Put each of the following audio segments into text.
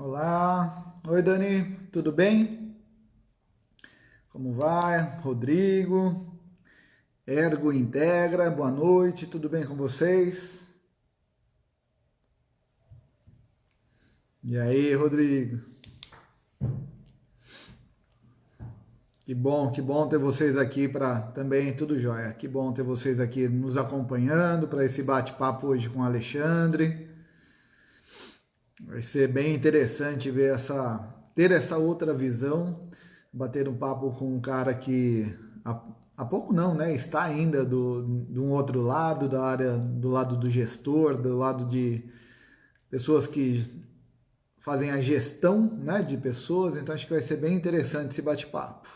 Olá, oi Dani, tudo bem? Como vai? Rodrigo, Ergo Integra, boa noite, tudo bem com vocês? E aí, Rodrigo? Que bom ter vocês aqui para também, tudo jóia. Que bom ter vocês aqui nos acompanhando para esse bate-papo hoje com o Alexandre. Vai ser bem interessante ver ter essa outra visão, bater um papo com um cara que há pouco não, né? Está ainda de um outro lado, da área, do lado do gestor, do lado de pessoas que fazem a gestão, né, de pessoas. Então acho que vai ser bem interessante esse bate-papo.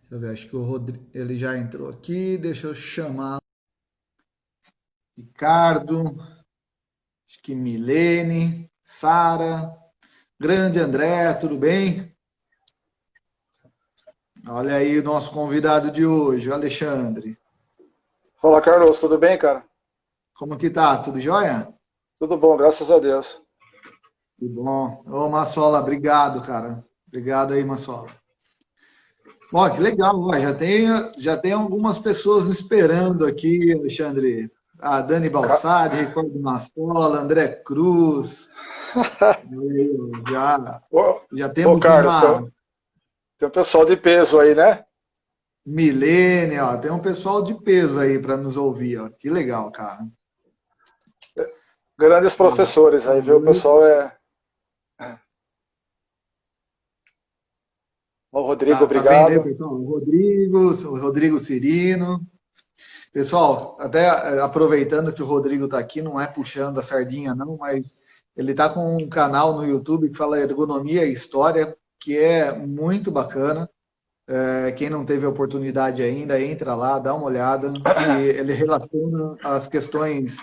Deixa eu ver, acho que o Rodrigo, ele já entrou aqui. Deixa eu chamar Ricardo, acho que Milene, Sara, grande André, tudo bem? Olha aí o nosso convidado de hoje, o Alexandre. Fala, Carlos, tudo bem, cara? Como que tá? Tudo jóia? Tudo bom, graças a Deus. Que bom. Ô, Massola, obrigado, cara. Obrigado aí, Massola. Bom, que legal, ó, já tem algumas pessoas me esperando aqui, Alexandre. A Dani Ca- Balsadi, Ricardo Massola, André Cruz. Já, Ô, já ô, temos Carlos, uma tem um pessoal de peso aí, né? milênia, ó, tem um pessoal de peso aí para nos ouvir, ó. Que legal, cara. Grandes professores aí, viu? O pessoal é. O Rodrigo, Tá vendo aí, obrigado. pessoal? O Rodrigo Cirino. Pessoal, até aproveitando que o Rodrigo está aqui, não é puxando a sardinha, não, mas ele está com um canal no YouTube que fala Ergonomia e História, que é muito bacana. Quem não teve a oportunidade ainda, entra lá, dá uma olhada, que ele relaciona as questões,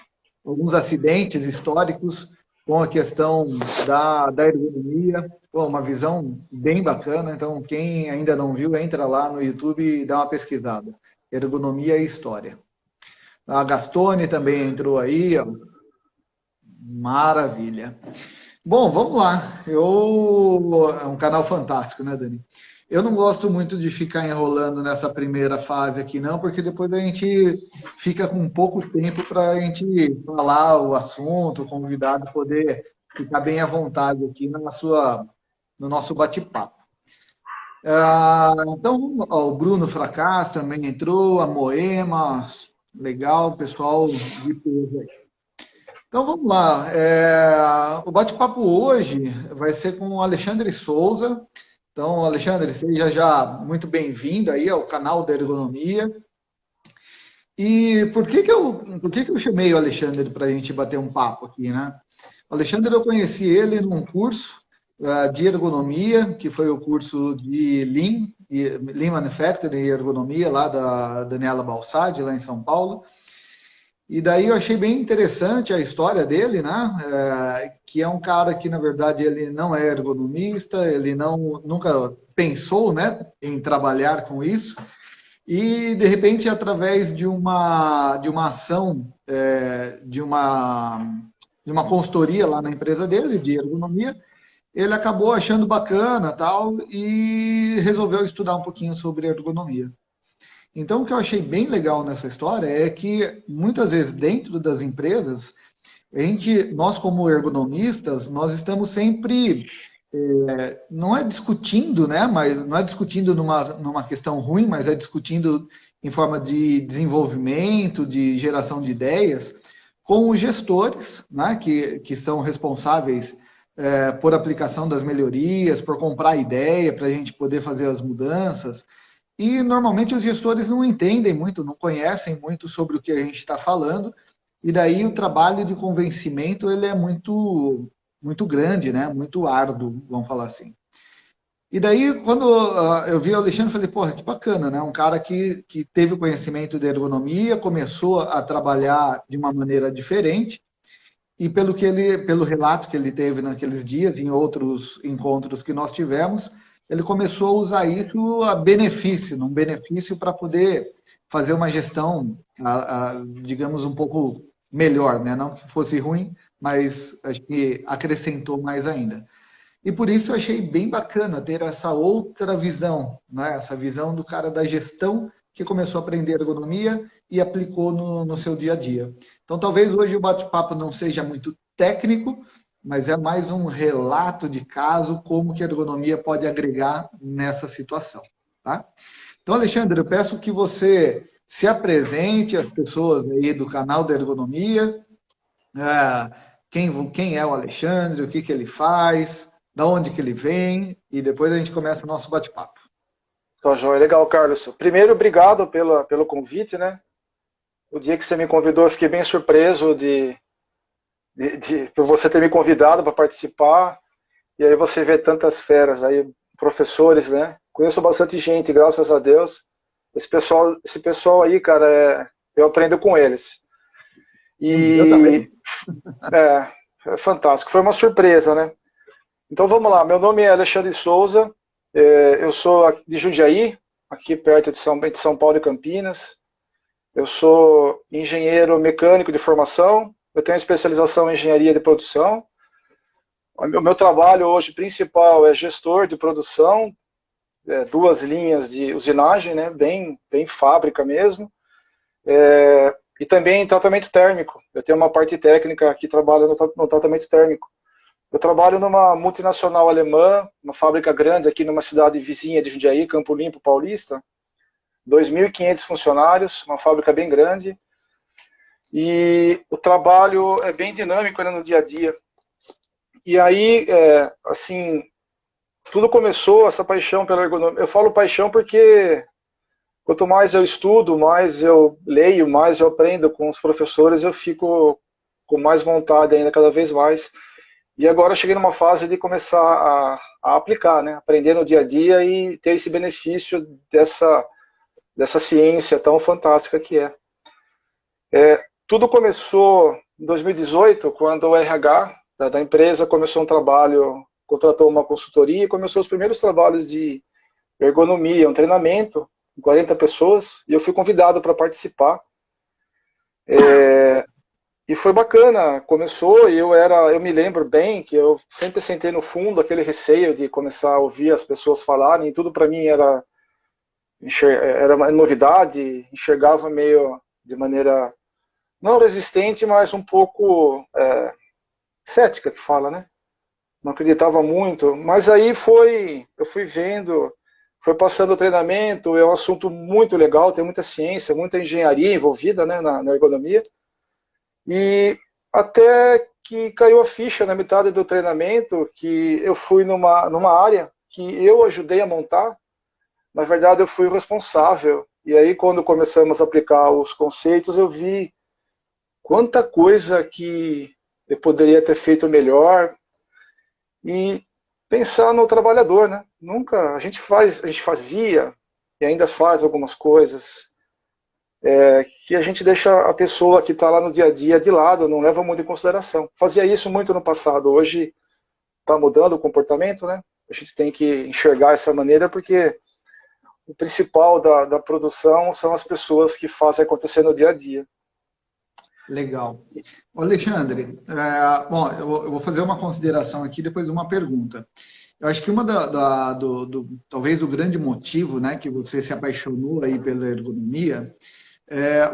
alguns acidentes históricos com a questão da ergonomia. Pô, uma visão bem bacana. Então, quem ainda não viu, entra lá no YouTube e dá uma pesquisada. Ergonomia e História. A Gastone também entrou aí, ó. Maravilha. Bom, vamos lá. É um canal fantástico, né, Dani? Eu não gosto muito de ficar enrolando nessa primeira fase aqui, não, porque depois a gente fica com pouco tempo para a gente falar o assunto, o convidado poder ficar bem à vontade aqui no nosso bate-papo. Então, ó, o Bruno Fracas também entrou, a Moema, legal, pessoal de peso aí. Então vamos lá. O bate-papo hoje vai ser com o Alexandre Souza. Então, Alexandre, seja já muito bem-vindo aí ao canal da Ergonomia. E por que que eu chamei o Alexandre para a gente bater um papo aqui, né? O Alexandre, eu conheci ele num curso de ergonomia, que foi o curso de Lean Manufacturing e Ergonomia, lá da Daniela Balsadi, lá em São Paulo. E daí eu achei bem interessante a história dele, né? Que é um cara que, na verdade, ele não é ergonomista, ele nunca pensou, né, em trabalhar com isso. E, de repente, através de uma ação, de uma consultoria lá na empresa dele, de ergonomia, ele acabou achando bacana tal e resolveu estudar um pouquinho sobre ergonomia. Então, o que eu achei bem legal nessa história é que muitas vezes dentro das empresas, nós como ergonomistas, nós estamos sempre, não é discutindo, né? Mas não é discutindo numa questão ruim, mas é discutindo em forma de desenvolvimento, de geração de ideias, com os gestores, né? Que são responsáveis por aplicação das melhorias, por comprar ideia para a gente poder fazer as mudanças. E normalmente os gestores não entendem muito, não conhecem muito sobre o que a gente está falando, e daí o trabalho de convencimento ele é muito muito grande, né? Muito árduo, vamos falar assim. E daí, quando eu vi o Alexandre, eu falei, porra, que bacana, né? Um cara que teve o conhecimento de ergonomia, começou a trabalhar de uma maneira diferente, e pelo relato que ele teve naqueles dias, em outros encontros que nós tivemos, ele começou a usar isso a benefício, num benefício para poder fazer uma gestão, digamos, um pouco melhor, né? Não que fosse ruim, mas acho que acrescentou mais ainda. E por isso eu achei bem bacana ter essa outra visão, né? Essa visão do cara da gestão que começou a aprender ergonomia e aplicou no seu dia a dia. Então, talvez hoje o bate-papo não seja muito técnico, mas é mais um relato de caso, como que a ergonomia pode agregar nessa situação, tá? Então, Alexandre, eu peço que você se apresente às pessoas aí do canal da ergonomia, quem é o Alexandre, o que que ele faz, da onde que ele vem, e depois a gente começa o nosso bate-papo. Então, joia. Legal, Carlos. Primeiro, obrigado pelo convite, né? O dia que você me convidou, eu fiquei bem surpreso por você ter me convidado para participar. E aí você vê tantas feras aí, professores, né? Conheço bastante gente, graças a Deus. Esse pessoal aí, cara, eu aprendo com eles. Eu também. E é fantástico. Foi uma surpresa, né? Então vamos lá. Meu nome é Alexandre Souza. Eu sou de Jundiaí, aqui perto de São Paulo e Campinas. Eu sou engenheiro mecânico de formação. Eu tenho especialização em engenharia de produção. O meu trabalho hoje principal é gestor de produção, 2 linhas de usinagem, né, bem fábrica mesmo, e também tratamento térmico. Eu tenho uma parte técnica que trabalha no tratamento térmico. Eu trabalho numa multinacional alemã, uma fábrica grande aqui numa cidade vizinha de Jundiaí, Campo Limpo Paulista, 2.500 funcionários, uma fábrica bem grande, e o trabalho é bem dinâmico, né, no dia a dia. E aí, assim, tudo começou, essa paixão pela ergonomia. Eu falo paixão porque quanto mais eu estudo, mais eu leio, mais eu aprendo com os professores, eu fico com mais vontade ainda cada vez mais. E agora eu cheguei numa fase de começar a aplicar, né? Aprender no dia a dia e ter esse benefício dessa ciência tão fantástica que é. Tudo começou em 2018, quando o RH da empresa começou um trabalho, contratou uma consultoria e começou os primeiros trabalhos de ergonomia, um treinamento, com 40 pessoas, e eu fui convidado para participar. E foi bacana, começou e eu me lembro bem que eu sempre sentei no fundo, aquele receio de começar a ouvir as pessoas falarem, e tudo para mim era uma novidade, enxergava meio de maneira não resistente, mas um pouco cética que fala, né? Não acreditava muito, mas aí eu fui vendo, foi passando o treinamento, é um assunto muito legal, tem muita ciência, muita engenharia envolvida, né, na ergonomia, e até que caiu a ficha na metade do treinamento, que eu fui numa área que eu ajudei a montar, na verdade eu fui o responsável, e aí quando começamos a aplicar os conceitos, eu vi quanta coisa que eu poderia ter feito melhor, e pensar no trabalhador, né? Nunca, a gente fazia e ainda faz algumas coisas que a gente deixa a pessoa que está lá no dia a dia de lado, não leva muito em consideração. Fazia isso muito no passado, hoje está mudando o comportamento, né? A gente tem que enxergar essa maneira porque o principal da produção são as pessoas que fazem acontecer no dia a dia. Legal. Ô, Alexandre, bom, eu vou fazer uma consideração aqui, depois uma pergunta. Eu acho que uma talvez o grande motivo, né, que você se apaixonou aí pela ergonomia,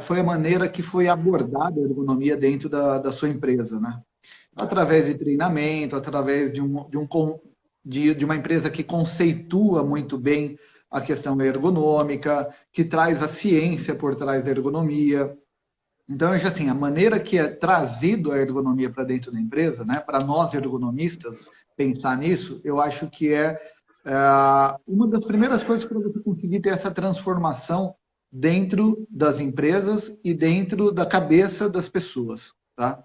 foi a maneira que foi abordada a ergonomia dentro da sua empresa, né? Através de treinamento, através de uma empresa que conceitua muito bem a questão ergonômica, que traz a ciência por trás da ergonomia. Então, eu acho assim, a maneira que é trazido a ergonomia para dentro da empresa, né, para nós ergonomistas pensar nisso, eu acho que uma das primeiras coisas para você conseguir ter essa transformação dentro das empresas e dentro da cabeça das pessoas, tá?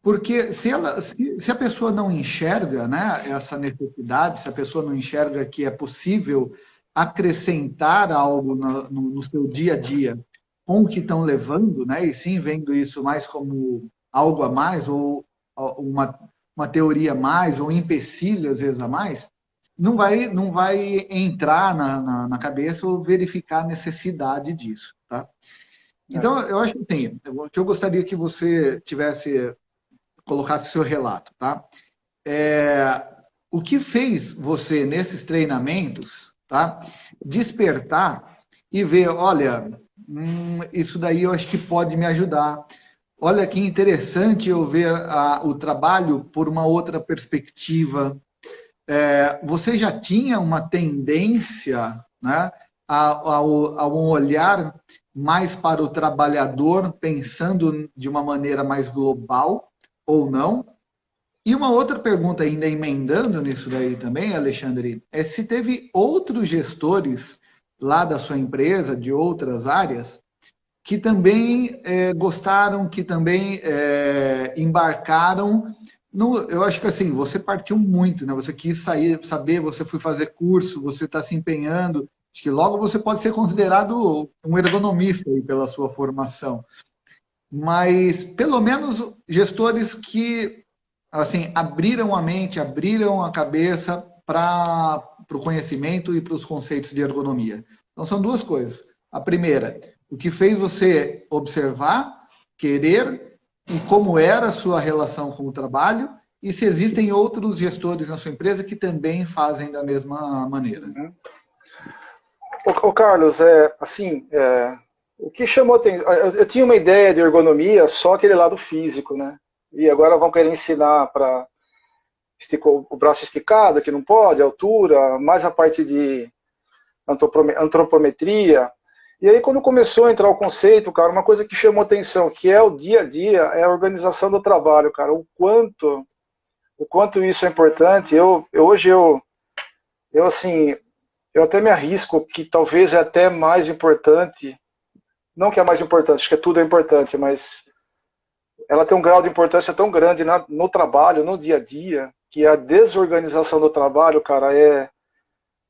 Porque se a pessoa não enxerga, né, essa necessidade, se a pessoa não enxerga que é possível acrescentar algo no seu dia a dia com o que estão levando, né, e sim vendo isso mais como algo a mais, ou uma teoria a mais, ou empecilho às vezes a mais, não vai entrar na cabeça ou verificar a necessidade disso, tá? Então, eu acho que tem. O que eu gostaria que você colocasse o seu relato, tá? O que fez você, nesses treinamentos, tá? Despertar e ver, olha, isso daí eu acho que pode me ajudar. Olha que interessante eu ver o trabalho por uma outra perspectiva. Você já tinha uma tendência, né, a um olhar mais para o trabalhador, pensando de uma maneira mais global ou não? E uma outra pergunta, ainda emendando nisso daí também, Alexandre, é se teve outros gestores lá da sua empresa, de outras áreas, que também gostaram, que também embarcaram. Eu acho que assim, você partiu muito, né? Você quis saber, você foi fazer curso, você está se empenhando. Acho que logo você pode ser considerado um ergonomista aí pela sua formação. Mas, pelo menos, gestores que assim, abriram a mente, abriram a cabeça para o conhecimento e para os conceitos de ergonomia. Então, são duas coisas. A primeira, o que fez você observar, querer e como era a sua relação com o trabalho, e se existem outros gestores na sua empresa que também fazem da mesma maneira. Ô Carlos, o que chamou atenção, eu tinha uma ideia de ergonomia, só aquele lado físico, né? E agora vão querer ensinar para o braço esticado, que não pode, a altura, mais a parte de antropometria. E aí quando começou a entrar o conceito, cara, uma coisa que chamou atenção, que é o dia a dia, é a organização do trabalho, cara, o quanto isso é importante. Hoje assim, eu até me arrisco que talvez é até mais importante, não que é mais importante, acho que tudo é importante, mas ela tem um grau de importância tão grande no trabalho, no dia a dia, que a desorganização do trabalho, cara, é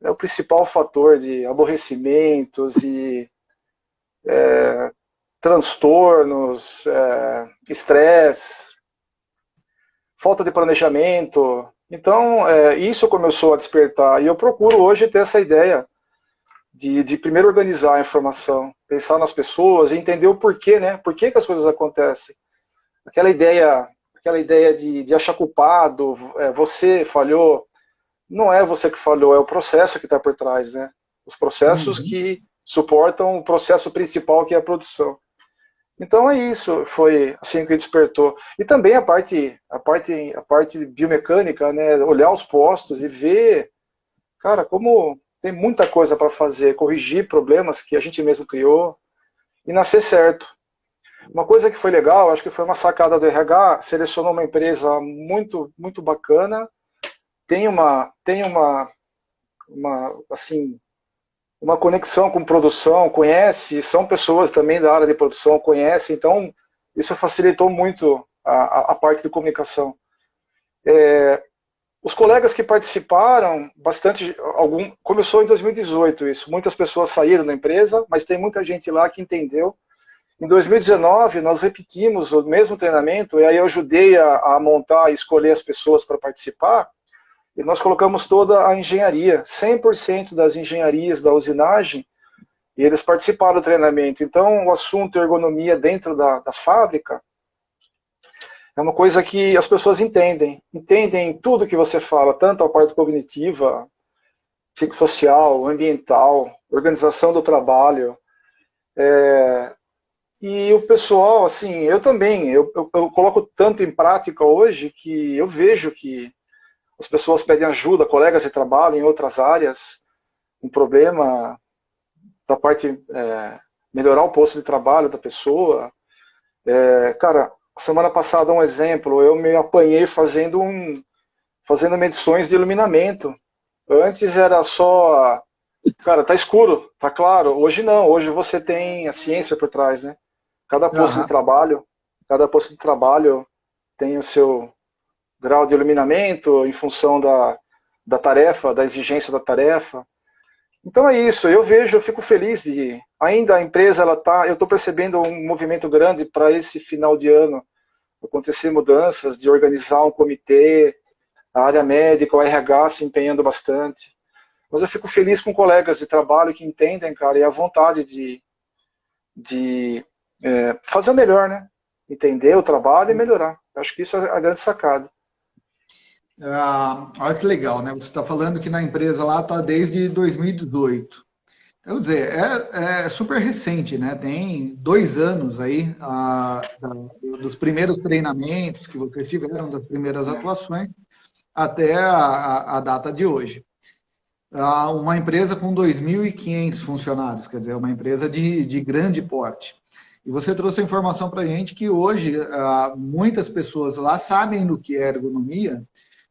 o principal fator de aborrecimentos e transtornos, estresse, falta de planejamento. Então, isso começou a despertar. E eu procuro hoje ter essa ideia de primeiro organizar a informação, pensar nas pessoas e entender o porquê, né? Por que as coisas acontecem. Aquela ideia de achar culpado, você falhou. Não é você que falhou, é o processo que está por trás, né? Os processos que suportam o processo principal, que é a produção. Então é isso, foi assim que despertou. E também a parte biomecânica, né? Olhar os postos e ver, cara, como tem muita coisa para fazer, corrigir problemas que a gente mesmo criou e nascer certo. Uma coisa que foi legal, acho que foi uma sacada do RH, selecionou uma empresa muito, muito bacana, tem uma conexão com produção, conhece, são pessoas também da área de produção, conhece, então isso facilitou muito a parte de comunicação. Os colegas que participaram, começou em 2018 isso, muitas pessoas saíram da empresa, mas tem muita gente lá que entendeu. Em 2019, nós repetimos o mesmo treinamento, e aí eu ajudei a montar e escolher as pessoas para participar, e nós colocamos toda a engenharia, 100% das engenharias da usinagem, e eles participaram do treinamento. Então, o assunto ergonomia dentro da fábrica é uma coisa que as pessoas entendem tudo que você fala, tanto a parte cognitiva, psicossocial, ambiental, organização do trabalho. E o pessoal, assim, eu também, eu coloco tanto em prática hoje que eu vejo que as pessoas pedem ajuda, colegas de trabalho em outras áreas, um problema da parte, melhorar o posto de trabalho da pessoa. Cara, semana passada, um exemplo, eu me apanhei fazendo medições de iluminamento. Antes era só, cara, tá escuro, tá claro. Hoje não, hoje você tem a ciência por trás, né? Cada posto de trabalho tem o seu grau de iluminamento em função da tarefa, da exigência da tarefa. Então é isso, eu fico feliz ainda a empresa, eu estou percebendo um movimento grande para esse final de ano, acontecer mudanças, de organizar um comitê, a área médica, o RH se empenhando bastante. Mas eu fico feliz com colegas de trabalho que entendem, cara, e a vontade de fazer o melhor, né? Entender o trabalho e melhorar. Acho que isso é a grande sacada. Olha que legal, né? Você está falando que na empresa lá está desde 2018. Eu vou dizer, é super recente, né? Tem 2 anos aí dos primeiros treinamentos que vocês tiveram, das primeiras atuações, até a data de hoje. Uma empresa com 2.500 funcionários, quer dizer, uma empresa de grande porte. E você trouxe a informação para a gente que hoje muitas pessoas lá sabem do que é ergonomia,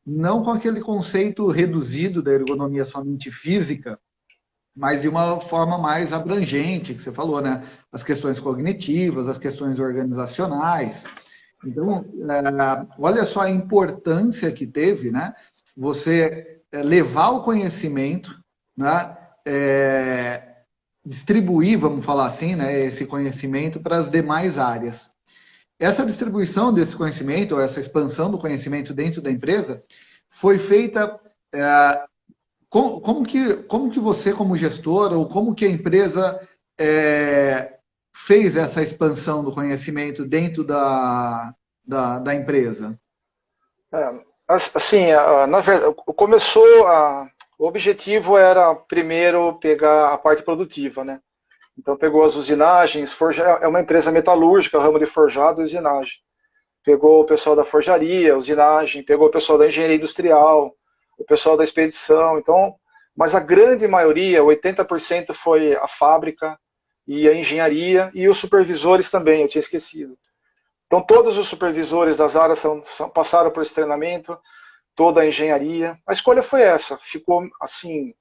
não com aquele conceito reduzido da ergonomia somente física, mas de uma forma mais abrangente, que você falou, né? As questões cognitivas, as questões organizacionais. Então, olha só a importância que teve, né? Você levar o conhecimento, né? Distribuir, vamos falar assim, né? Esse conhecimento para as demais áreas. Essa distribuição desse conhecimento, ou essa expansão do conhecimento dentro da empresa, foi feita como que você, como gestor, ou como que a empresa fez essa expansão do conhecimento dentro da empresa? Assim, na verdade, o objetivo era primeiro pegar a parte produtiva, né? Então pegou as usinagens, é uma empresa metalúrgica, ramo de forjado e usinagem. Pegou o pessoal da forjaria, usinagem, pegou o pessoal da engenharia industrial, o pessoal da expedição, então, mas a grande maioria, 80% foi a fábrica e a engenharia e os supervisores também, eu tinha esquecido. Então todos os supervisores das áreas passaram por esse treinamento, toda a engenharia. A escolha foi essa, ficou assim,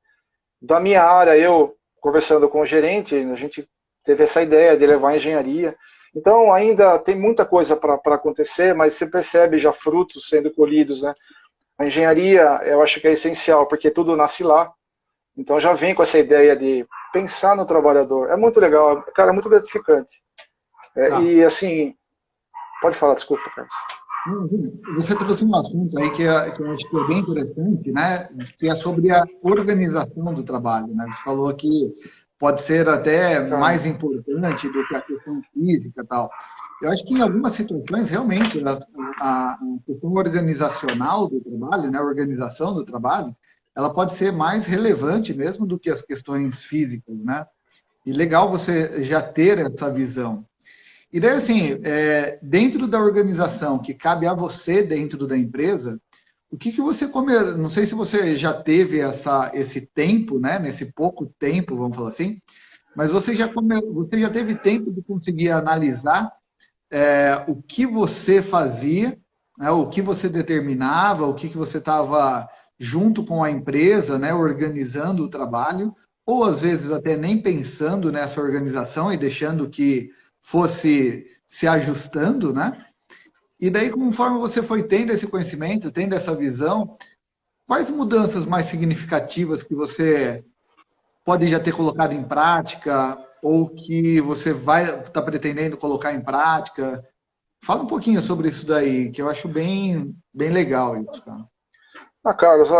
da minha área, eu conversando com o gerente, a gente teve essa ideia de levar a engenharia. Então ainda tem muita coisa para acontecer, mas você percebe já frutos sendo colhidos, né? A engenharia, eu acho que é essencial, porque tudo nasce lá. Então já vem com essa ideia de pensar no trabalhador. É muito legal, cara, é muito gratificante. E assim, pode falar, desculpa, Carlos. Você trouxe um assunto aí que eu acho que é bem interessante, né? Que é sobre a organização do trabalho, né? Você falou que pode ser até mais importante do que a questão física e tal. Eu acho que em algumas situações, realmente, a questão organizacional do trabalho, né? A organização do trabalho, ela pode ser mais relevante mesmo do que as questões físicas, né? E legal você já ter essa visão. E daí, assim, dentro da organização que cabe a você dentro da empresa, o que você come? Não sei se você já teve esse tempo, né? Nesse pouco tempo, vamos falar assim, mas você já teve tempo de conseguir analisar o que você fazia, né, o que você determinava, o que você estava junto com a empresa, né, organizando o trabalho, ou às vezes até nem pensando nessa organização e deixando que fosse se ajustando, né? E daí, conforme você foi tendo esse conhecimento, tendo essa visão, quais mudanças mais significativas que você pode já ter colocado em prática ou que você vai estar pretendendo colocar em prática? Fala um pouquinho sobre isso daí, que eu acho bem, bem legal isso, cara. Carlos,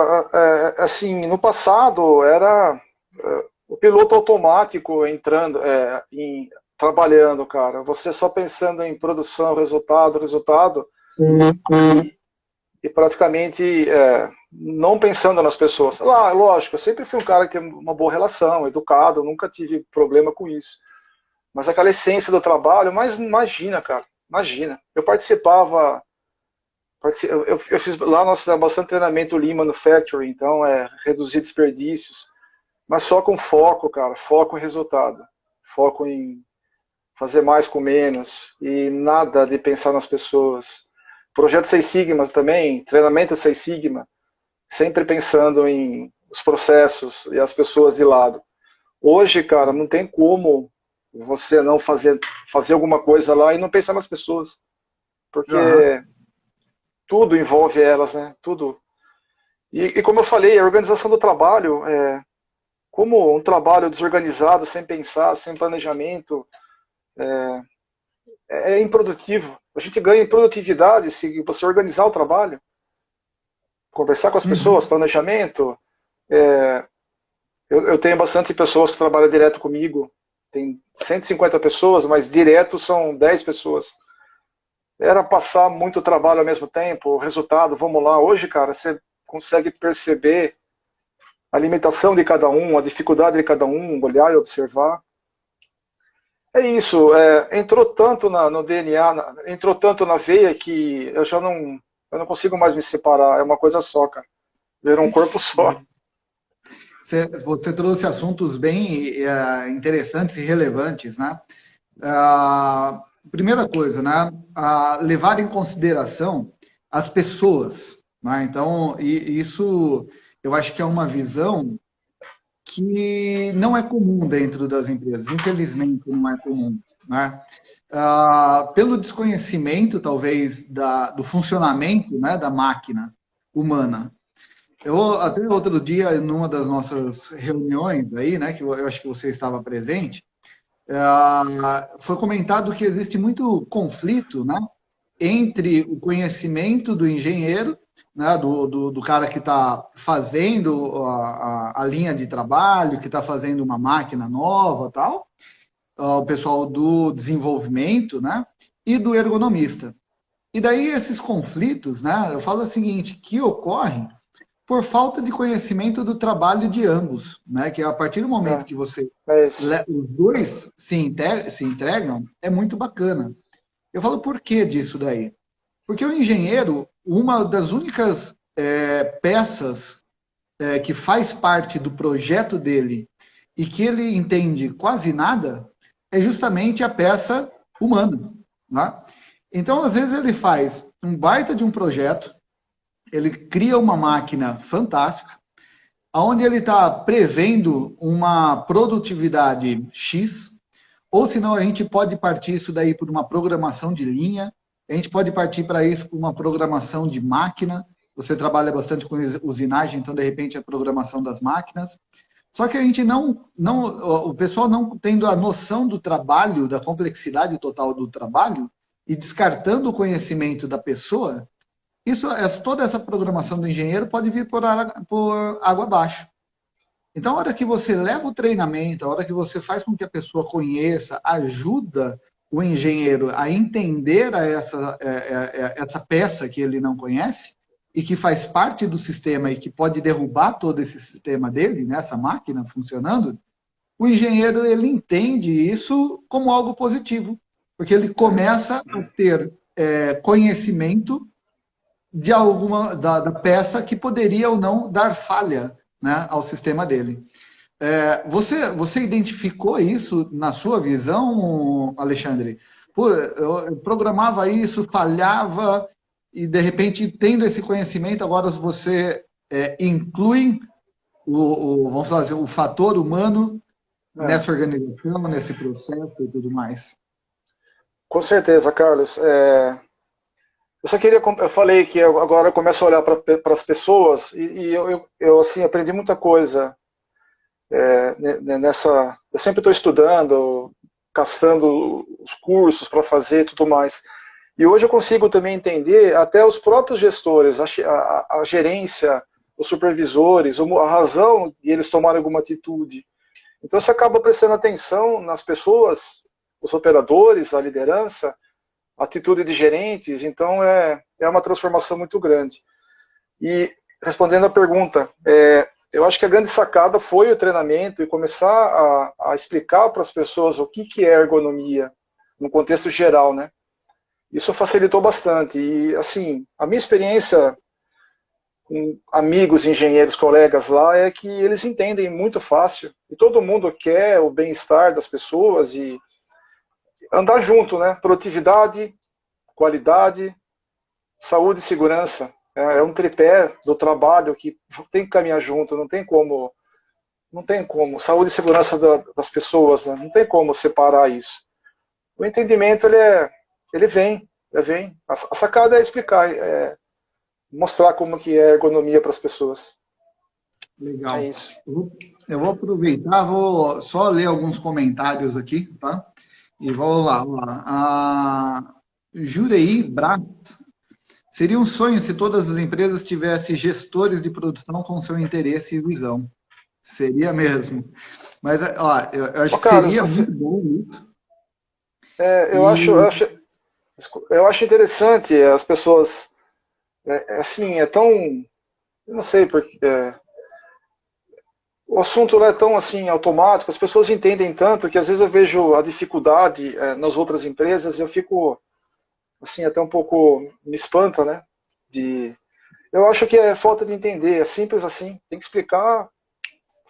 assim, no passado era o piloto automático entrando, trabalhando, cara. Você só pensando em produção, resultado, e praticamente não pensando nas pessoas. Lógico, eu sempre fui um cara que tem uma boa relação, educado, nunca tive problema com isso. Mas aquela essência do trabalho, mas imagina, cara, imagina. Eu participava, eu fiz lá, nós fizemos bastante treinamento Lean Manufacturing, então reduzir desperdícios, mas só com foco, cara, foco em resultado, foco em fazer mais com menos, e nada de pensar nas pessoas. Projeto Seis Sigmas também, treinamento Seis Sigma, sempre pensando em os processos e as pessoas de lado. Hoje, cara, não tem como você não fazer alguma coisa lá e não pensar nas pessoas, porque tudo envolve elas, né? Tudo. E como eu falei, a organização do trabalho, como um trabalho desorganizado, sem pensar, sem planejamento, é improdutivo. A gente ganha em produtividade se você organizar o trabalho, conversar com as pessoas, planejamento. Eu tenho bastante pessoas que trabalham direto comigo, tem 150 pessoas, mas direto são 10 pessoas. Era passar muito trabalho ao mesmo tempo, o resultado, vamos lá. Hoje, cara, você consegue perceber a limitação de cada um, a dificuldade de cada um, olhar e observar. É isso, entrou tanto no DNA, entrou tanto na veia que eu não consigo mais me separar, é uma coisa só, cara. Virou um corpo só. Você trouxe assuntos bem interessantes e relevantes, né? Ah, primeira coisa, né? Levar em consideração as pessoas, né? Então, isso eu acho que é uma visão que não é comum dentro das empresas, infelizmente não é comum, né? Pelo desconhecimento, talvez, do funcionamento, né, da máquina humana. Eu, até outro dia, numa das nossas reuniões aí, né, que eu acho que você estava presente, foi comentado que existe muito conflito, né, entre o conhecimento do engenheiro, né, do cara que está fazendo a linha de trabalho, que está fazendo uma máquina nova, tal, o pessoal do desenvolvimento, né, e do ergonomista. E daí esses conflitos, né, eu falo o seguinte, que ocorrem por falta de conhecimento do trabalho de ambos, né? Que a partir do momento que os dois se entregam, é muito bacana. Eu falo por que disso daí? Porque o engenheiro, uma das únicas peças que faz parte do projeto dele e que ele entende quase nada é justamente a peça humana, né? Então, às vezes, ele faz um baita de um projeto, ele cria uma máquina fantástica, onde ele está prevendo uma produtividade X, ou senão a gente pode partir isso daí por uma programação de linha, a gente pode partir para isso por uma programação de máquina, você trabalha bastante com usinagem, então de repente a programação das máquinas. Só que a gente o pessoal não tendo a noção do trabalho, da complexidade total do trabalho, e descartando o conhecimento da pessoa, toda essa programação do engenheiro pode vir por água abaixo. Então, a hora que você leva o treinamento, a hora que você faz com que a pessoa conheça, ajuda o engenheiro a entender essa peça que ele não conhece e que faz parte do sistema e que pode derrubar todo esse sistema dele, né, essa máquina funcionando, o engenheiro ele entende isso como algo positivo, porque ele começa a ter conhecimento de da peça que poderia ou não dar falha, né, ao sistema dele. Você identificou isso na sua visão, Alexandre? Pô, eu programava isso, falhava, e de repente, tendo esse conhecimento, agora você inclui vamos falar assim, o fator humano nessa organização, nesse processo e tudo mais. Com certeza, Carlos. Eu falei que agora eu começo a olhar para as pessoas e eu assim, aprendi muita coisa eu sempre estou estudando, caçando os cursos para fazer e tudo mais. E hoje eu consigo também entender até os próprios gestores, a gerência, os supervisores, a razão de eles tomarem alguma atitude. Então você acaba prestando atenção nas pessoas, os operadores, a liderança, a atitude de gerentes, então é uma transformação muito grande. E respondendo à pergunta, eu acho que a grande sacada foi o treinamento e começar a explicar para as pessoas o que é ergonomia, no contexto geral, né? Isso facilitou bastante. E, assim, a minha experiência com amigos, engenheiros, colegas lá, é que eles entendem muito fácil. E todo mundo quer o bem-estar das pessoas e andar junto, né? Produtividade, qualidade, saúde e segurança. É um tripé do trabalho que tem que caminhar junto, não tem como. Saúde e segurança das pessoas, né? Não tem como separar isso. O entendimento, ele vem. A sacada é explicar, mostrar como que é a ergonomia para as pessoas. Legal. É isso. Eu vou aproveitar, vou só ler alguns comentários aqui, tá? E vamos lá. Jurei Brat. Seria um sonho se todas as empresas tivessem gestores de produção com seu interesse e visão. Seria mesmo. Mas, ó, eu Ô, acho que Carlos, seria muito bom isso. eu acho, eu E, acho, eu acho interessante as pessoas, assim, é tão, eu não sei, porque o assunto é tão assim automático, as pessoas entendem tanto que às vezes eu vejo a dificuldade nas outras empresas e eu fico assim até um pouco me espanta, né? De, eu acho que é falta de entender, é simples assim, tem que explicar,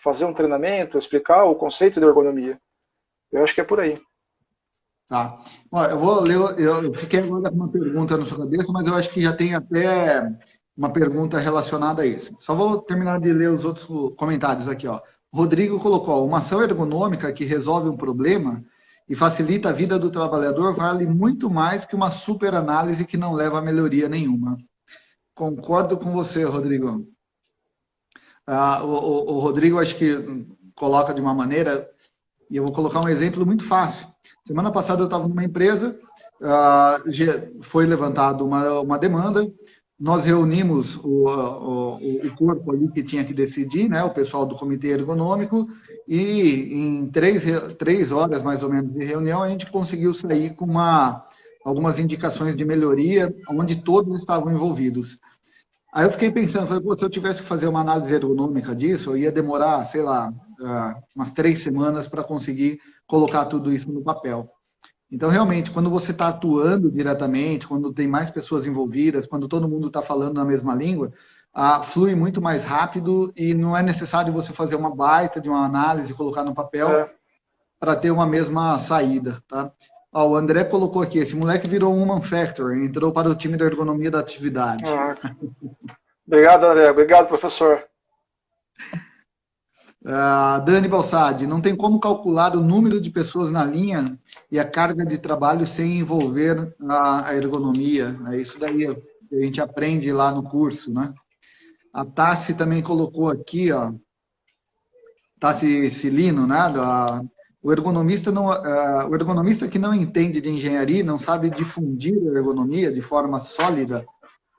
fazer um treinamento, explicar o conceito de ergonomia. Eu acho que é por aí. tá. Ó, eu vou ler, eu fiquei agora com uma pergunta na sua cabeça, mas eu acho que já tem até uma pergunta relacionada a isso. Só vou terminar de ler os outros comentários aqui, ó. O Rodrigo colocou, ó, uma ação ergonômica que resolve um problema e facilita a vida do trabalhador vale muito mais que uma super análise que não leva a melhoria nenhuma. Concordo com você, Rodrigo. O Rodrigo acho que coloca de uma maneira, e eu vou colocar um exemplo muito fácil. Semana passada eu estava numa empresa, foi levantada uma demanda, nós reunimos o corpo ali que tinha que decidir, né, o pessoal do comitê ergonômico, e em 3 horas mais ou menos de reunião a gente conseguiu sair com algumas indicações de melhoria, onde todos estavam envolvidos. Aí eu fiquei pensando, falei, pô, se eu tivesse que fazer uma análise ergonômica disso, eu ia demorar, sei lá, umas 3 semanas para conseguir colocar tudo isso no papel. Então, realmente, quando você está atuando diretamente, quando tem mais pessoas envolvidas, quando todo mundo está falando na mesma língua, flui muito mais rápido e não é necessário você fazer uma baita de uma análise, colocar no papel É, para ter uma mesma saída, tá? Ó, o André colocou aqui, esse moleque virou um human factor, entrou para o time da ergonomia da atividade. ah, obrigado, André. Obrigado, professor. Dani Balsadi, não tem como calcular o número de pessoas na linha e a carga de trabalho sem envolver a ergonomia. É isso daí que a gente aprende lá no curso, né? A Tassi também colocou aqui, ó, Tassi Cilino, né? O ergonomista que não entende de engenharia, não sabe difundir a ergonomia de forma sólida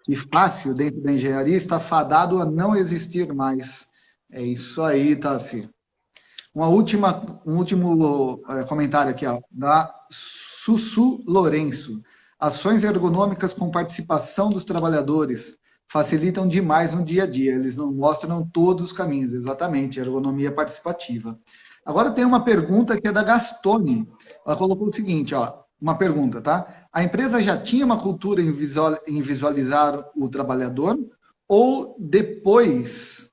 e fácil dentro da engenharia, está fadado a não existir mais. É isso aí, Tassi. Um último comentário aqui, ó, da Sussu Lourenço. Ações ergonômicas com participação dos trabalhadores facilitam demais no dia a dia. Eles não mostram todos os caminhos, exatamente, ergonomia participativa. Agora tem uma pergunta que é da Gastone. Ela colocou o seguinte, ó, uma pergunta, tá? A empresa já tinha uma cultura em visualizar o trabalhador ou depois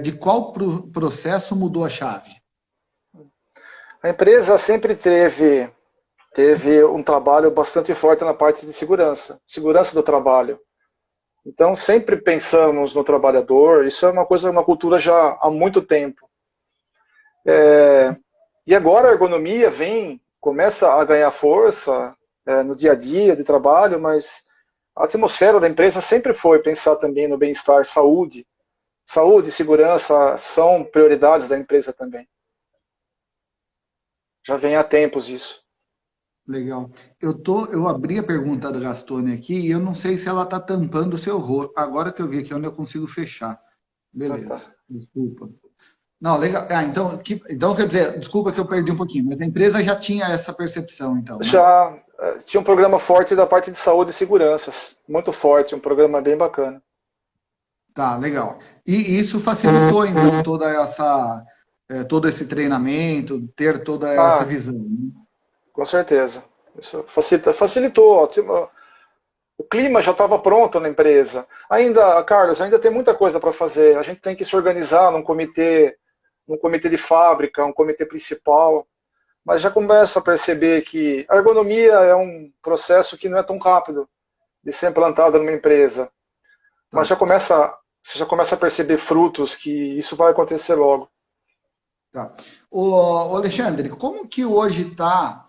de qual processo mudou a chave? A empresa sempre teve um trabalho bastante forte na parte de segurança, segurança do trabalho. Então sempre pensamos no trabalhador, isso é uma coisa, uma cultura já há muito tempo. E agora a ergonomia começa a ganhar força no dia a dia de trabalho, mas a atmosfera da empresa sempre foi pensar também no bem-estar, saúde. Saúde e segurança são prioridades da empresa também. Já vem há tempos isso. Legal. Eu abri a pergunta da Gastone aqui e eu não sei se ela está tampando o seu rosto. Agora que eu vi aqui onde eu consigo fechar. Ah, Beleza. tá. Desculpa. Não, legal. Então quer dizer, desculpa que eu perdi um pouquinho, mas a empresa já tinha essa percepção, então, né? Já tinha um programa forte da parte de saúde e segurança, muito forte, um programa bem bacana. Tá, legal. E isso facilitou, então, todo esse treinamento, ter toda essa Ah, visão, né? com certeza. Isso facilitou. O clima já estava pronto na empresa. Ainda, Carlos, ainda tem muita coisa para fazer. A gente tem que se organizar num comitê de fábrica, um comitê principal. Mas já começa a perceber que a ergonomia é um processo que não é tão rápido de ser implantado numa empresa. Mas Tá, você já começa a perceber frutos que isso vai acontecer logo. tá. Ô, Alexandre, como que hoje está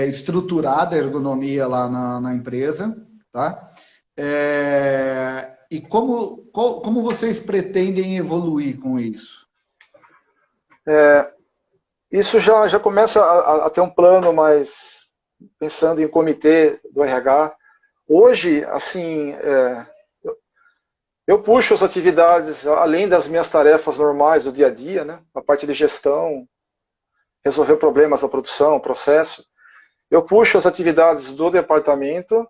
estruturada a ergonomia lá na empresa, tá? E como vocês pretendem evoluir com isso? Isso já começa a ter um plano mais pensando em comitê do RH. Hoje, assim, Eu puxo as atividades, além das minhas tarefas normais do dia a dia, né? A parte de gestão, resolver problemas da produção, processo. Eu puxo as atividades do departamento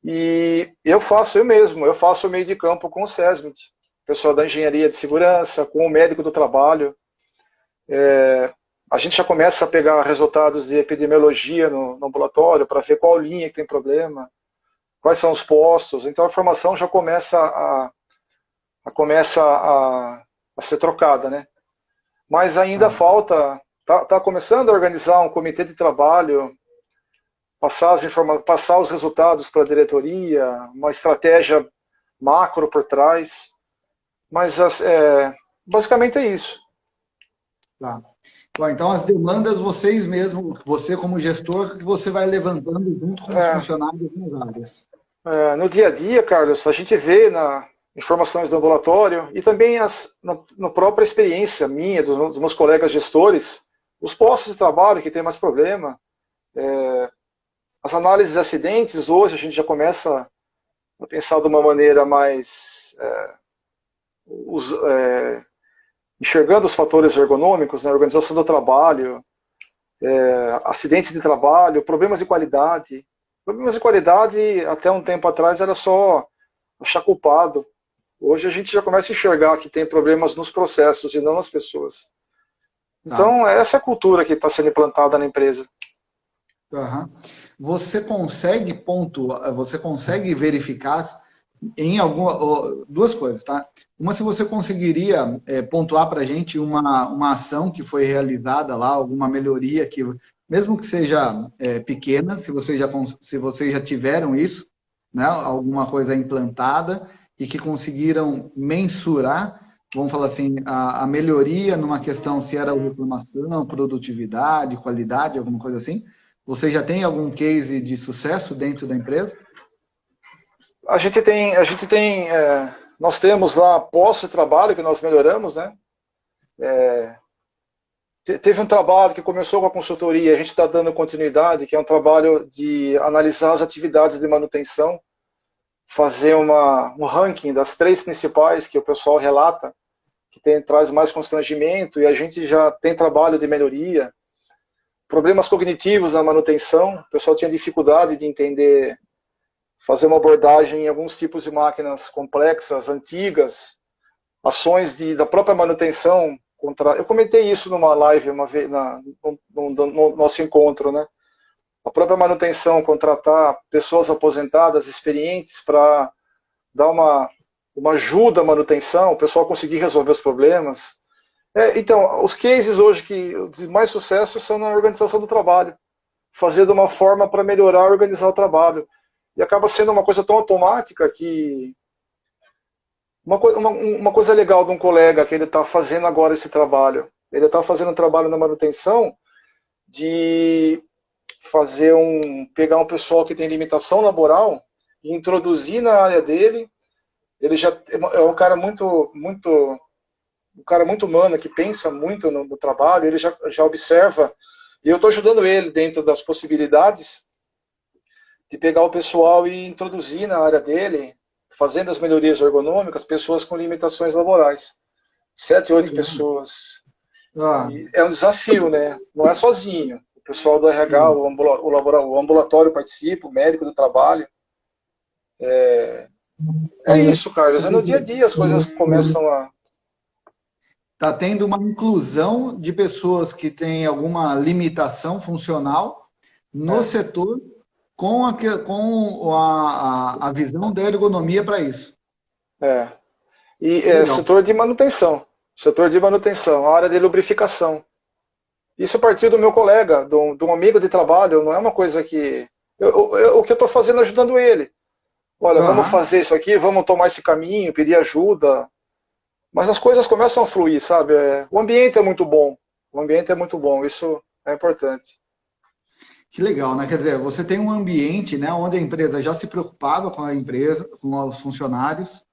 e eu mesmo, eu faço o meio de campo com o SESMIT, pessoal da engenharia de segurança, com o médico do trabalho. A gente já começa a pegar resultados de epidemiologia no ambulatório para ver qual linha que tem problema, quais são os postos. Então a informação já começa a ser trocada, né? Mas ainda falta, tá começando a organizar um comitê de trabalho, passar os resultados para a diretoria, uma estratégia macro por trás. Mas basicamente é isso. Tá. Bom, então as demandas vocês mesmo, você como gestor, que você vai levantando junto com os funcionários nas áreas. No dia a dia, Carlos, a gente vê na informações do ambulatório e também na própria experiência minha, dos meus colegas gestores, os postos de trabalho que tem mais problema, as análises de acidentes, hoje a gente já começa a pensar de uma maneira mais enxergando os fatores ergonômicos, né, organização do trabalho, acidentes de trabalho, problemas de qualidade. Problemas de qualidade, até um tempo atrás, era só achar culpado. Hoje a gente já começa a enxergar que tem problemas nos processos e não nas pessoas. Então, essa é a cultura que está sendo implantada na empresa. Uhum. Você consegue pontuar, você consegue verificar em duas coisas, tá? Uma, se você conseguiria pontuar para a gente uma ação que foi realizada lá, alguma melhoria que, mesmo que seja pequena, se vocês já tiveram isso, né? Alguma coisa implantada e que conseguiram mensurar, vamos falar assim, a melhoria numa questão se era reclamação, produtividade, qualidade, alguma coisa assim. Você já tem algum case de sucesso dentro da empresa? Nós temos lá postos de trabalho que nós melhoramos, né? Teve um trabalho que começou com a consultoria, a gente está dando continuidade, que é um trabalho de analisar as atividades de manutenção, fazer um ranking das 3 principais que o pessoal relata, que traz mais constrangimento, e a gente já tem trabalho de melhoria. Problemas cognitivos na manutenção, o pessoal tinha dificuldade de entender, fazer uma abordagem em alguns tipos de máquinas complexas, antigas, ações da própria manutenção. Eu comentei isso numa live uma vez, no nosso encontro, né? A própria manutenção, contratar pessoas aposentadas, experientes, para dar uma ajuda à manutenção, o pessoal conseguir resolver os problemas. Então, os cases hoje que de mais sucesso são na organização do trabalho. Fazer de uma forma para melhorar, organizar o trabalho. E acaba sendo uma coisa tão automática que... Uma coisa legal de um colega que ele está fazendo agora esse trabalho. Ele está fazendo um trabalho na manutenção de pegar um pessoal que tem limitação laboral e introduzir na área dele. Ele já é um cara muito humano, que pensa muito no trabalho, ele já observa, e eu estou ajudando ele dentro das possibilidades de pegar o pessoal e introduzir na área dele, fazendo as melhorias ergonômicas, pessoas com limitações laborais. 7, 8 pessoas. É um desafio, né? Não é sozinho. O pessoal do RH, o ambulatório participa, o médico do trabalho. É isso, Carlos. É no dia a dia as coisas começam a... Está tendo uma inclusão de pessoas que têm alguma limitação funcional no setor com a visão da ergonomia para isso. E setor de manutenção. Setor de manutenção, a área de lubrificação. Isso partiu do meu colega, de um amigo de trabalho, não é uma coisa que... o que eu estou fazendo é ajudando ele. Olha, vamos fazer isso aqui, vamos tomar esse caminho, pedir ajuda. Mas as coisas começam a fluir, sabe? O ambiente é muito bom. O ambiente é muito bom, isso é importante. Que legal, né? Quer dizer, você tem um ambiente, né, onde a empresa já se preocupava com a empresa, com os funcionários.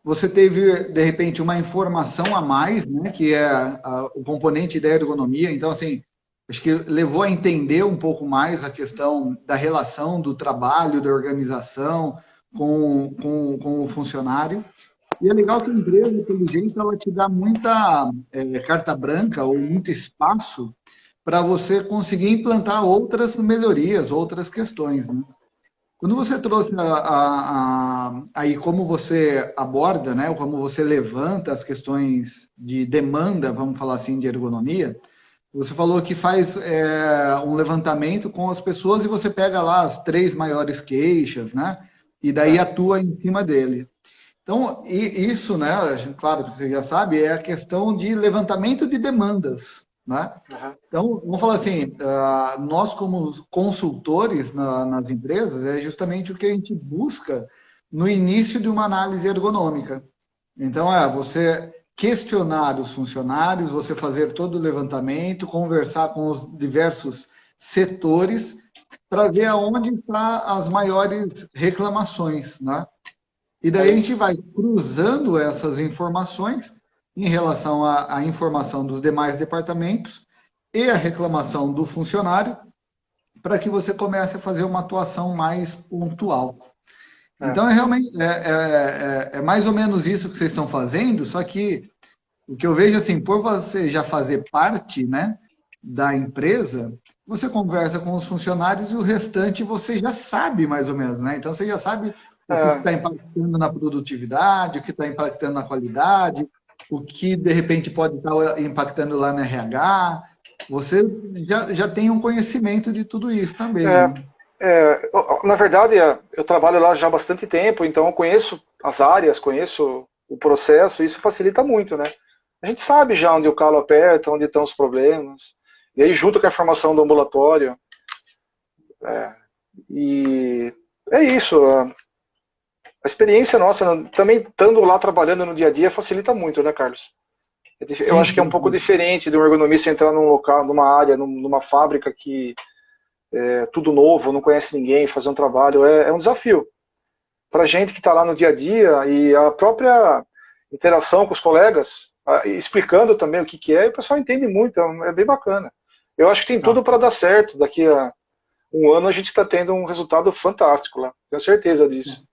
Você teve, de repente, uma informação a mais, né, que é o componente da ergonomia. Então, assim, acho que levou a entender um pouco mais a questão da relação do trabalho, da organização com o funcionário. E é legal que a empresa inteligente ela te dá muita carta branca ou muito espaço para você conseguir implantar outras melhorias, outras questões, né? Quando você trouxe aí como você aborda, né, como você levanta as questões de demanda, vamos falar assim, de ergonomia, você falou que faz um levantamento com as pessoas e você pega lá as 3 maiores queixas, né, e daí É, atua em cima dele. Então, isso, né, claro que você já sabe, é a questão de levantamento de demandas, né? aham, Então, vamos falar assim, nós como consultores nas empresas, é justamente o que a gente busca no início de uma análise ergonômica. Então, você questionar os funcionários, você fazer todo o levantamento, conversar com os diversos setores para ver aonde estão as maiores reclamações, né? E é daí a gente isso. vai cruzando essas informações em relação à informação dos demais departamentos e a reclamação do funcionário, para que você comece a fazer uma atuação mais pontual. É, Então, é realmente é mais ou menos isso que vocês estão fazendo, só que o que eu vejo assim, por você já fazer parte, né, da empresa, você conversa com os funcionários e o restante você já sabe mais ou menos, né? Então você já sabe o que é, está impactando na produtividade, o que está impactando na qualidade, o que de repente pode estar impactando lá no RH. Você já tem um conhecimento de tudo isso também, é, né? na verdade, eu trabalho lá já há bastante tempo, então eu conheço as áreas, conheço o processo, e isso facilita muito, né? A gente sabe já onde o calo aperta, onde estão os problemas, e aí junto com a informação do ambulatório, e é isso. A experiência nossa, também estando lá trabalhando no dia a dia, facilita muito, né, Carlos? Eu Sim, acho que é um sim, pouco sim. diferente de um ergonomista entrar num local, numa área, numa fábrica que é tudo novo, não conhece ninguém, fazer um trabalho, é um desafio. Para a gente que está lá no dia a dia e a própria interação com os colegas, explicando também o que, que é, e o pessoal entende muito, é bem bacana. Eu acho que tem Tá. tudo para dar certo. Daqui a um ano a gente está tendo um resultado fantástico lá, tenho certeza disso.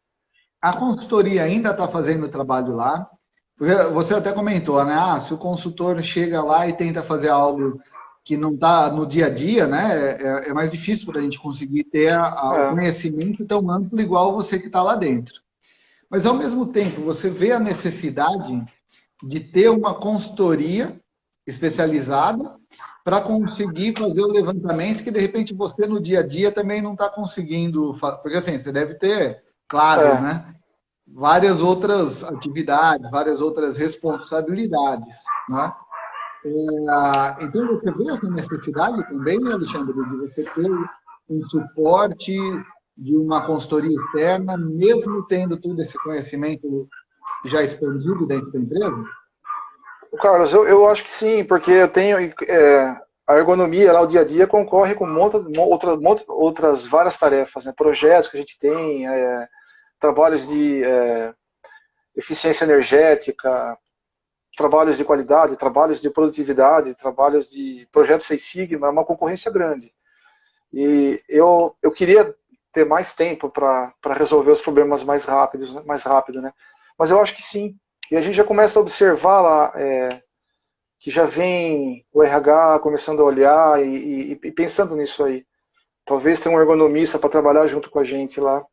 A consultoria ainda está fazendo o trabalho lá. Porque você até comentou, né? Ah, se o consultor chega lá e tenta fazer algo que não está no dia a dia, né? É mais difícil para a gente conseguir ter o É, conhecimento tão amplo igual você que está lá dentro. Mas, ao mesmo tempo, você vê a necessidade de ter uma consultoria especializada para conseguir fazer o levantamento que, de repente, você no dia a dia também não está conseguindo. Porque, assim, você deve ter, claro, é, né? Várias outras atividades, várias outras responsabilidades, né? Então, você vê essa necessidade também, Alexandre, de você ter um suporte de uma consultoria externa, mesmo tendo todo esse conhecimento já expandido dentro da empresa? Carlos, eu acho que sim, porque eu tenho a ergonomia lá, o dia a dia, concorre com outras várias tarefas, né? Projetos que a gente tem, trabalhos de eficiência energética, trabalhos de qualidade, trabalhos de produtividade, trabalhos de projetos Seis Sigma, é uma concorrência grande. E eu queria ter mais tempo para resolver os problemas mais rápido, né? Mas eu acho que sim. E a gente já começa a observar lá que já vem o RH começando a olhar e pensando nisso aí. Talvez tenha um ergonomista para trabalhar junto com a gente lá.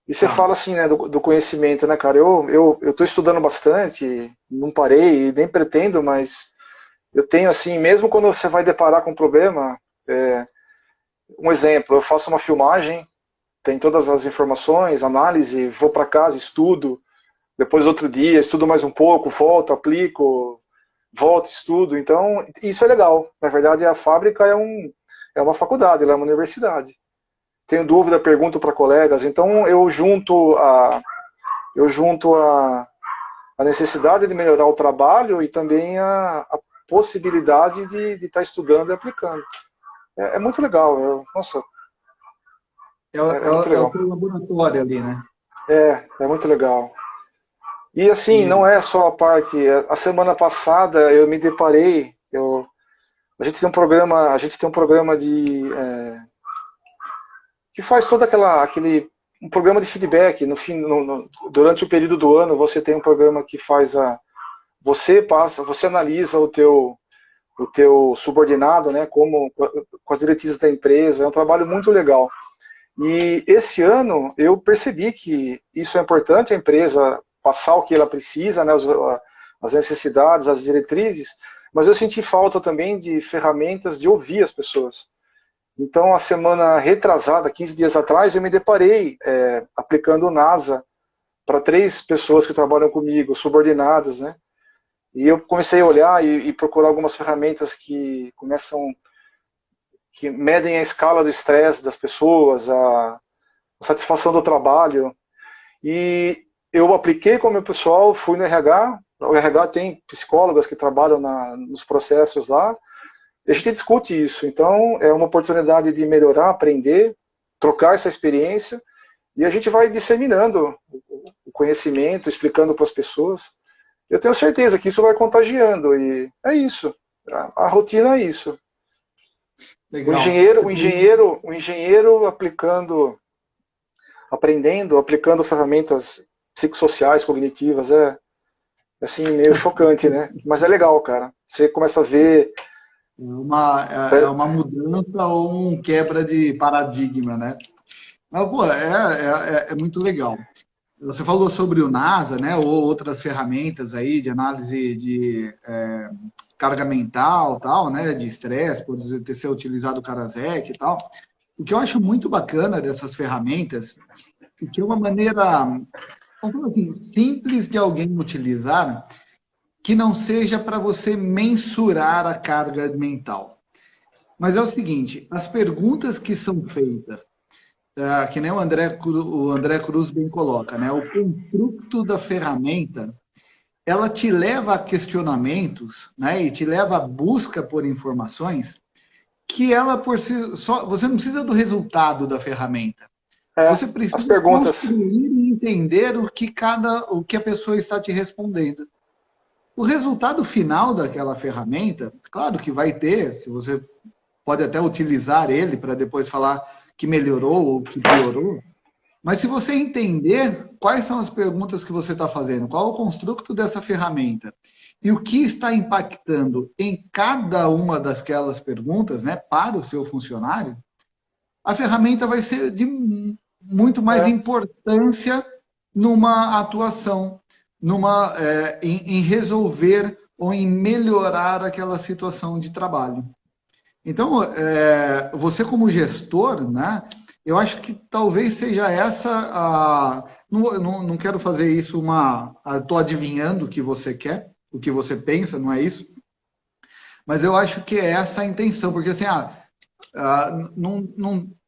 E você Tá. fala assim, né, do conhecimento, né, cara? Eu estou estudando bastante, não parei, nem pretendo, mas eu tenho assim, mesmo quando você vai deparar com um problema, um exemplo, eu faço uma filmagem, tem todas as informações, análise, vou para casa, estudo, depois outro dia, estudo mais um pouco, volto, aplico, volto, estudo. Então, isso é legal. Na verdade, a fábrica é uma faculdade, ela é uma universidade. Tenho dúvida, pergunto para colegas. Então, eu junto a necessidade de melhorar o trabalho e também a possibilidade de estar estudando e aplicando. É muito legal. Nossa, é muito É o legal. seu laboratório ali, né? É muito legal. E assim, não E, é só a parte. A semana passada eu me deparei. A gente tem um programa que faz todo aquele um programa de feedback. Durante o período do ano, você tem um programa que faz você analisa o teu subordinado, né, com as diretrizes da empresa. É um trabalho muito legal. E esse ano eu percebi que isso é importante, a empresa passar o que ela precisa, né, as necessidades, as diretrizes, mas eu senti falta também de ferramentas de ouvir as pessoas. Então, a semana retrasada, 15 dias atrás, eu me deparei aplicando o NASA para 3 pessoas que trabalham comigo, subordinados, né? E eu comecei a olhar e procurar algumas ferramentas que medem a escala do estresse das pessoas, a satisfação do trabalho. E eu apliquei com o meu pessoal, fui no RH, o RH tem psicólogas que trabalham nos processos lá, e a gente discute isso. Então, é uma oportunidade de melhorar, aprender, trocar essa experiência, e a gente vai disseminando o conhecimento, explicando para as pessoas. Eu tenho certeza que isso vai contagiando, e é isso. A rotina é isso. Legal. O engenheiro aplicando ferramentas psicossociais, cognitivas, é assim, meio chocante, né? Mas é legal, cara. Você começa a ver. É uma mudança ou um quebra de paradigma, né? Mas, pô, é muito legal. Você falou sobre o NASA, né? Ou outras ferramentas aí de análise de carga mental, tal, né? De estresse, pode ter sido utilizado o Karasek e tal. O que eu acho muito bacana dessas ferramentas é que é uma maneira, vamos falar assim, simples de alguém utilizar, que não seja para você mensurar a carga mental. Mas é o seguinte, as perguntas que são feitas, que nem o André Cruz bem coloca, né? O construto da ferramenta, ela te leva a questionamentos, né? E te leva à busca por informações que ela por si só, você não precisa do resultado da ferramenta. Você As precisa perguntas. construir e entender o que a pessoa está te respondendo. O resultado final daquela ferramenta, claro que vai ter, se você pode até utilizar ele para depois falar que melhorou ou que piorou, mas se você entender quais são as perguntas que você está fazendo, qual é o construto dessa ferramenta e o que está impactando em cada uma daquelas perguntas, né, para o seu funcionário, a ferramenta vai ser de muito mais importância numa atuação, em resolver ou em melhorar aquela situação de trabalho. Então, você como gestor, né, eu acho que talvez seja essa não quero fazer isso estou adivinhando o que você quer, o que você pensa, não é isso? Mas eu acho que é essa a intenção, porque assim,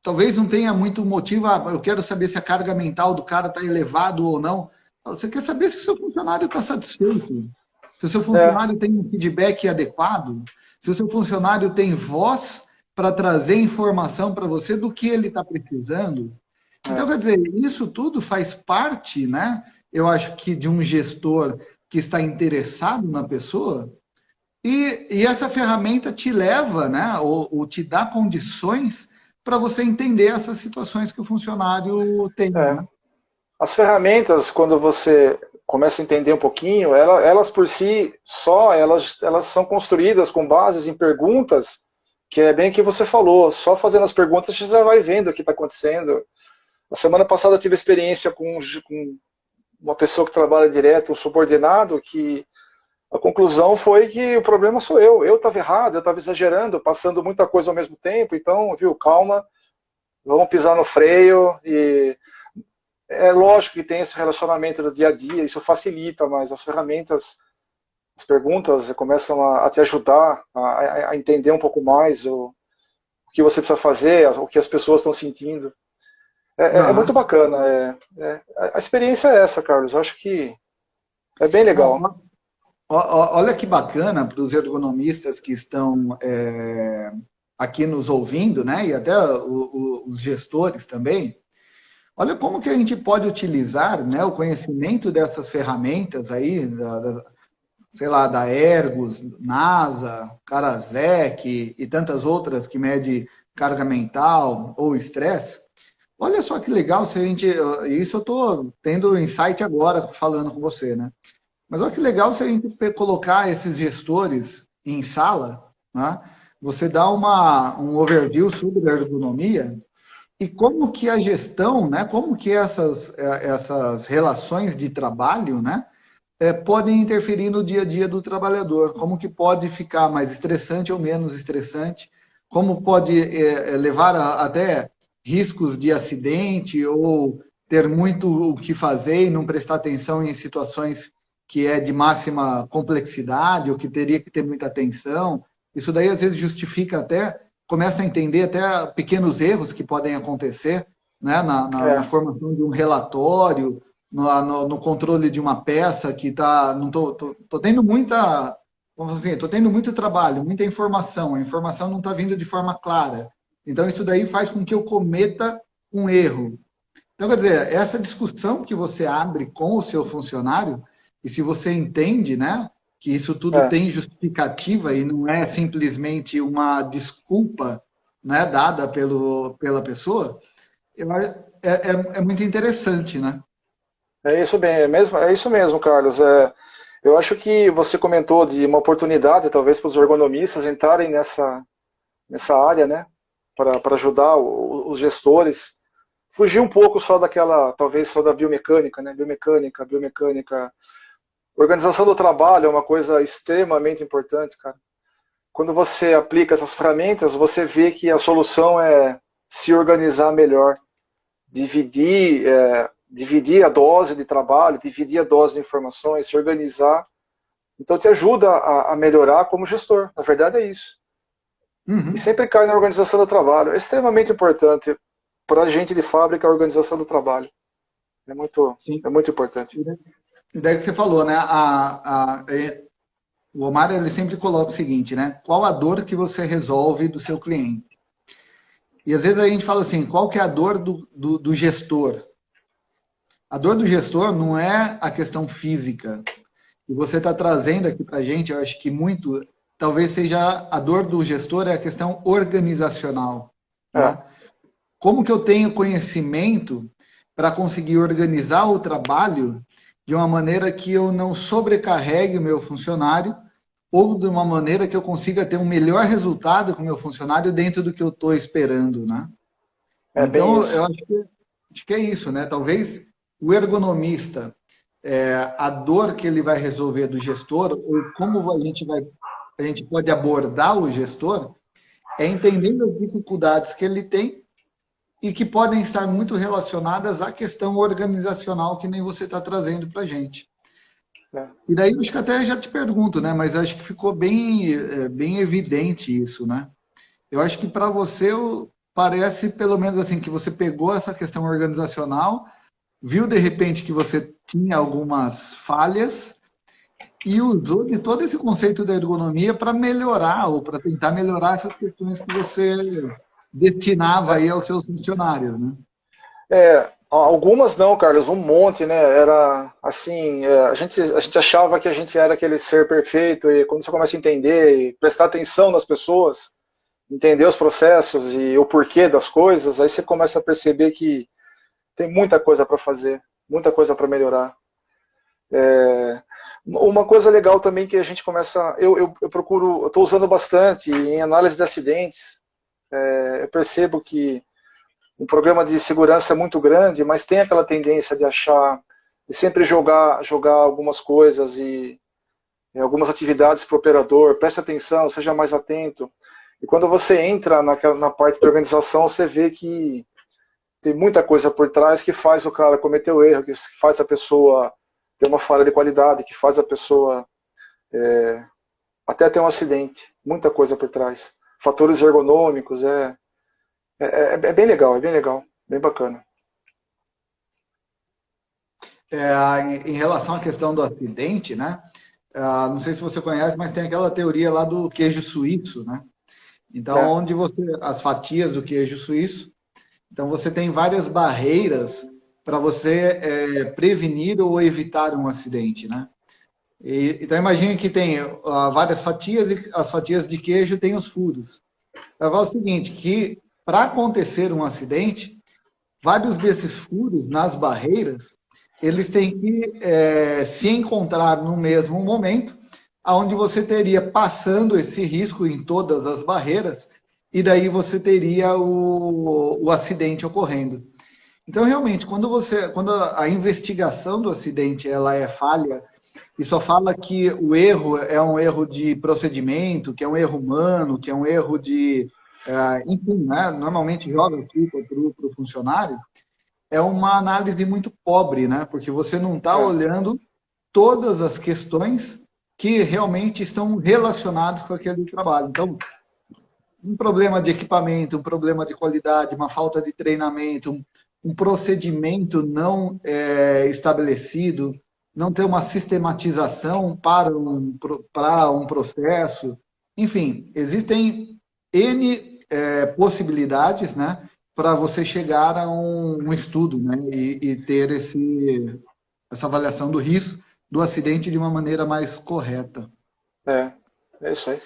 talvez não tenha muito motivo, eu quero saber se a carga mental do cara está elevado ou não. Você quer saber se o seu funcionário está satisfeito, se o seu funcionário tem um feedback adequado, se o seu funcionário tem voz para trazer informação para você do que ele está precisando. Então, quer dizer, isso tudo faz parte, né? Eu acho que de um gestor que está interessado na pessoa, e essa ferramenta te leva, né, ou te dá condições para você entender essas situações que o funcionário tem. Né? As ferramentas, quando você começa a entender um pouquinho, elas por si só, elas são construídas com bases em perguntas, que é bem o que você falou, só fazendo as perguntas você já vai vendo o que está acontecendo. A semana passada eu tive experiência com uma pessoa que trabalha direto, um subordinado, que a conclusão foi que o problema sou eu estava errado, eu estava exagerando, passando muita coisa ao mesmo tempo, então, viu, calma, vamos pisar no freio. E é lógico que tem esse relacionamento do dia a dia, isso facilita, mas as ferramentas, as perguntas começam a te ajudar a entender um pouco mais o que você precisa fazer, o que as pessoas estão sentindo. É muito bacana. A experiência é essa, Carlos. Eu acho que é bem legal. Olha que bacana para os ergonomistas que estão aqui nos ouvindo, né? E até os gestores também. Olha como que a gente pode utilizar, né, o conhecimento dessas ferramentas aí, sei lá, da Ergos, NASA, Karasek e tantas outras que mede carga mental ou estresse, Olha só que legal se a gente. Isso eu estou tendo insight agora falando com você, né? Mas olha que legal se a gente colocar esses gestores em sala, né? Você dá um overview sobre a ergonomia e como que a gestão, né? Como que essas relações de trabalho, né? Podem interferir no dia a dia do trabalhador, como que pode ficar mais estressante ou menos estressante, como pode levar até riscos de acidente ou ter muito o que fazer e não prestar atenção em situações que é de máxima complexidade ou que teria que ter muita atenção. Isso daí às vezes justifica até, começa a entender até pequenos erros que podem acontecer, né, na É, formação de um relatório, no controle de uma peça que tá, não tô tendo muita, vamos dizer assim, tô tendo muito trabalho, muita informação, a informação não está vindo de forma clara. Então isso daí faz com que eu cometa um erro. Então, quer dizer, essa discussão que você abre com o seu funcionário, e se você entende, né, que isso tudo é. tem justificativa e não é simplesmente uma desculpa, né, dada pela pessoa, é muito interessante, né? É isso bem, é isso mesmo, Carlos. Eu acho que você comentou de uma oportunidade, talvez, para os ergonomistas entrarem nessa área, né? Para ajudar os gestores. Fugir um pouco só daquela, talvez só da biomecânica, né? Biomecânica. Organização do trabalho é uma coisa extremamente importante, cara. Quando você aplica essas ferramentas, você vê que a solução é se organizar melhor, dividir a dose de trabalho, dividir a dose de informações, se organizar. Então te ajuda a melhorar como gestor. Na verdade é isso. E Uhum. sempre cai na organização do trabalho. É extremamente importante para a gente de fábrica a organização do trabalho. É muito, Sim. é muito importante. E daí que você falou, né? O Omar ele sempre coloca o seguinte, né? Qual a dor que você resolve do seu cliente? E às vezes a gente fala assim, qual que é a dor do gestor? A dor do gestor não é a questão física. E você está trazendo aqui para a gente, eu acho que muito, talvez seja a dor do gestor é a questão organizacional, É, né? Como que eu tenho conhecimento para conseguir organizar o trabalho de uma maneira que eu não sobrecarregue o meu funcionário ou de uma maneira que eu consiga ter um melhor resultado com o meu funcionário dentro do que eu estou esperando, né? é bem Então, eu isso. acho que é isso, né? Talvez o ergonomista, a dor que ele vai resolver do gestor, ou como a gente pode abordar o gestor, é entendendo as dificuldades que ele tem e que podem estar muito relacionadas à questão organizacional que nem você está trazendo para a gente. É. E daí, acho que até já te pergunto, né? Mas acho que ficou bem evidente isso, né? Eu acho que para você parece, pelo menos assim, que você pegou essa questão organizacional, viu de repente que você tinha algumas falhas e usou de todo esse conceito da ergonomia para melhorar ou para tentar melhorar essas questões que você destinava aí aos seus funcionários, né? Algumas não, Carlos, um monte, né? Era assim, a gente achava que a gente era aquele ser perfeito e quando você começa a entender e prestar atenção nas pessoas, entender os processos e o porquê das coisas, aí você começa a perceber que tem muita coisa para fazer, muita coisa para melhorar. Uma coisa legal também que a gente começa, eu procuro, eu estou usando bastante em análise de acidentes. Eu percebo que um programa de segurança é muito grande, mas tem aquela tendência de achar, de sempre jogar algumas coisas e algumas atividades para o operador, preste atenção, seja mais atento. E quando você entra na parte de organização, você vê que tem muita coisa por trás que faz o cara cometer o erro, que faz a pessoa ter uma falha de qualidade, que faz a pessoa até ter um acidente. Muita coisa por trás. Fatores ergonômicos, é bem legal, bem bacana. Em relação à questão do acidente, né? Não sei se você conhece, mas tem aquela teoria lá do queijo suíço, né? Então, É, onde as fatias do queijo suíço, então você tem várias barreiras para você prevenir ou evitar um acidente, né? Então imagine que tem várias fatias e as fatias de queijo têm os furos. Então, é o seguinte, que para acontecer um acidente, vários desses furos nas barreiras, eles têm que se encontrar no mesmo momento, onde você teria passando esse risco em todas as barreiras, e daí você teria o acidente ocorrendo. Então, realmente, quando a investigação do acidente ela é falha, e só fala que o erro é um erro de procedimento, que é um erro humano, que é um erro de... enfim, né? Normalmente joga a culpa para o funcionário, é uma análise muito pobre, né? Porque você não está É, olhando todas as questões que realmente estão relacionadas com aquele trabalho. Então, um problema de equipamento, um problema de qualidade, uma falta de treinamento, um procedimento não estabelecido, não ter uma sistematização para um processo. Enfim, existem N possibilidades, né, para você chegar a um estudo, né, e ter essa avaliação do risco do acidente de uma maneira mais correta. é, é isso aí.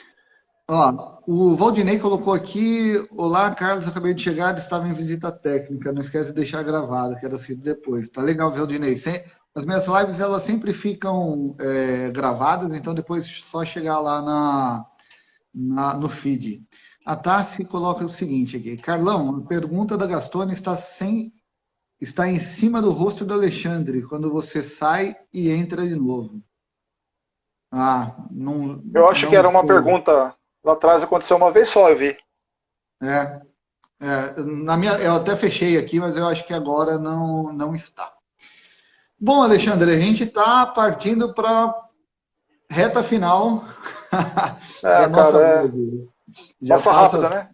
Ó, o Valdinei colocou aqui: olá, Carlos, acabei de chegar, estava em visita técnica. Não esquece de deixar gravado, quero assistir depois. Tá legal, Valdinei. As minhas lives elas sempre ficam gravadas, então depois é só chegar lá no feed. A Tassi coloca o seguinte aqui: Carlão, a pergunta da Gastone está em cima do rosto do Alexandre quando você sai e entra de novo. Ah, não, Eu acho que não era uma sei. pergunta lá atrás, aconteceu uma vez só, eu vi. É. Eu até fechei aqui, mas eu acho que agora não está. Bom, Alexandre, a gente está partindo para reta final da É, nossa cara, live. Já passa rápido, né?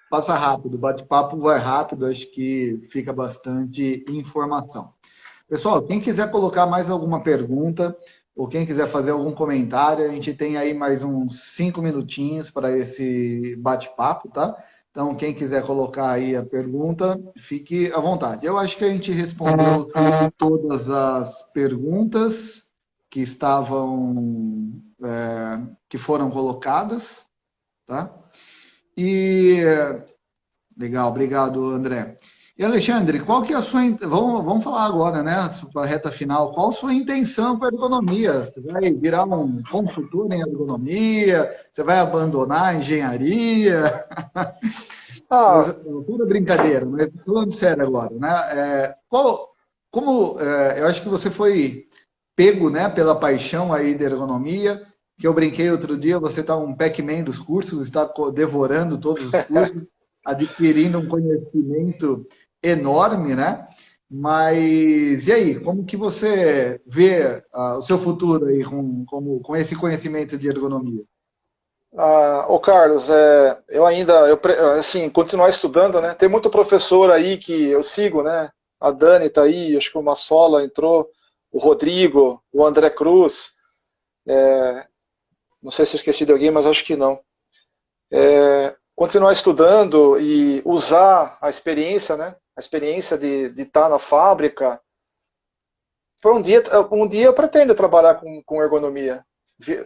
passa rápido, o bate-papo vai rápido, acho que fica bastante informação. Pessoal, quem quiser colocar mais alguma pergunta ou quem quiser fazer algum comentário, a gente tem aí mais uns 5 minutinhos para esse bate-papo, tá? Então, quem quiser colocar aí a pergunta, fique à vontade. Eu acho que a gente respondeu todas as perguntas que que foram colocadas, tá? E legal, obrigado, André. E Alexandre, qual que é a sua... Vamos falar agora, né, para a reta final. Qual a sua intenção para a ergonomia? Você vai virar um consultor em ergonomia? Você vai abandonar a engenharia? Mas, Ah, pura brincadeira, mas falando sério agora, né? Eu acho que você foi pego, né, pela paixão aí da ergonomia, que eu brinquei outro dia, você está um Pac-Man dos cursos, está devorando todos os cursos, adquirindo um conhecimento enorme, né? Mas e aí, como que você vê o seu futuro aí com esse conhecimento de ergonomia? ô Carlos, eu ainda, assim, continuar estudando, né? Tem muito professor aí que eu sigo, né? A Dani tá aí, acho que o Massola entrou, o Rodrigo, o André Cruz, não sei se eu esqueci de alguém, mas acho que não. Continuar estudando e usar a experiência, né? A experiência de estar na fábrica. Por um dia eu pretendo trabalhar com ergonomia.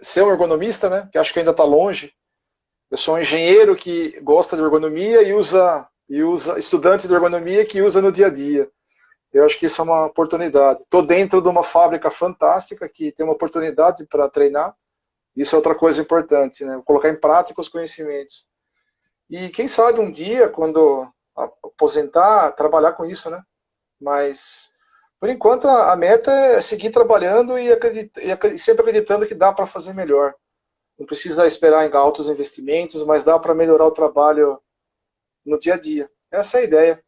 Ser um ergonomista, né? Que acho que ainda está longe. Eu sou um engenheiro que gosta de ergonomia e usa estudante de ergonomia que usa no dia a dia. Eu acho que isso é uma oportunidade. Estou dentro de uma fábrica fantástica que tem uma oportunidade para treinar. Isso é outra coisa importante, né? Colocar em prática os conhecimentos. E quem sabe um dia, quando aposentar, trabalhar com isso, né? Mas, por enquanto, a meta é seguir trabalhando e sempre acreditando que dá para fazer melhor. Não precisa esperar em altos investimentos, mas dá para melhorar o trabalho no dia a dia. Essa é a ideia.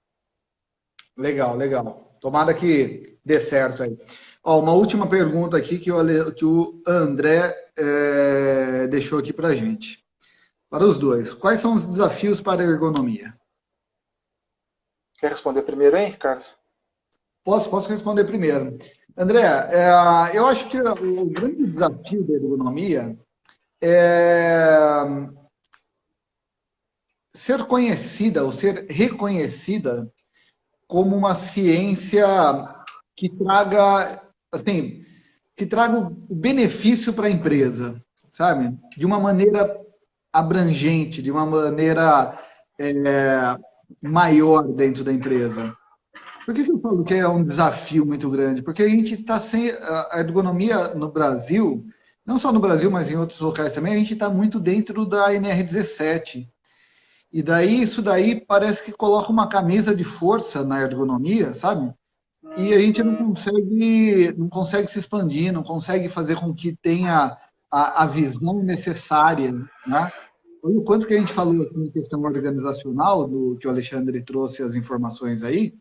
Legal, legal. Tomara que dê certo aí. Ó, uma última pergunta aqui que o André deixou aqui para gente. Para os dois, quais são os desafios para a ergonomia? Quer responder primeiro, hein, Carlos? Posso responder primeiro. André, eu acho que o grande desafio da ergonomia é ser conhecida ou ser reconhecida como uma ciência que traga, assim, que traga o benefício para a empresa, sabe? De uma maneira abrangente, de uma maneira maior dentro da empresa. Por que eu falo que é um desafio muito grande? Porque a gente está sem a ergonomia no Brasil, não só no Brasil, mas em outros locais também, a gente está muito dentro da NR17. E daí isso daí parece que coloca uma camisa de força na ergonomia, sabe? E a gente não consegue se expandir, não consegue fazer com que tenha a visão necessária, né? Olha o quanto que a gente falou aqui em questão organizacional, do que o Alexandre trouxe as informações aí,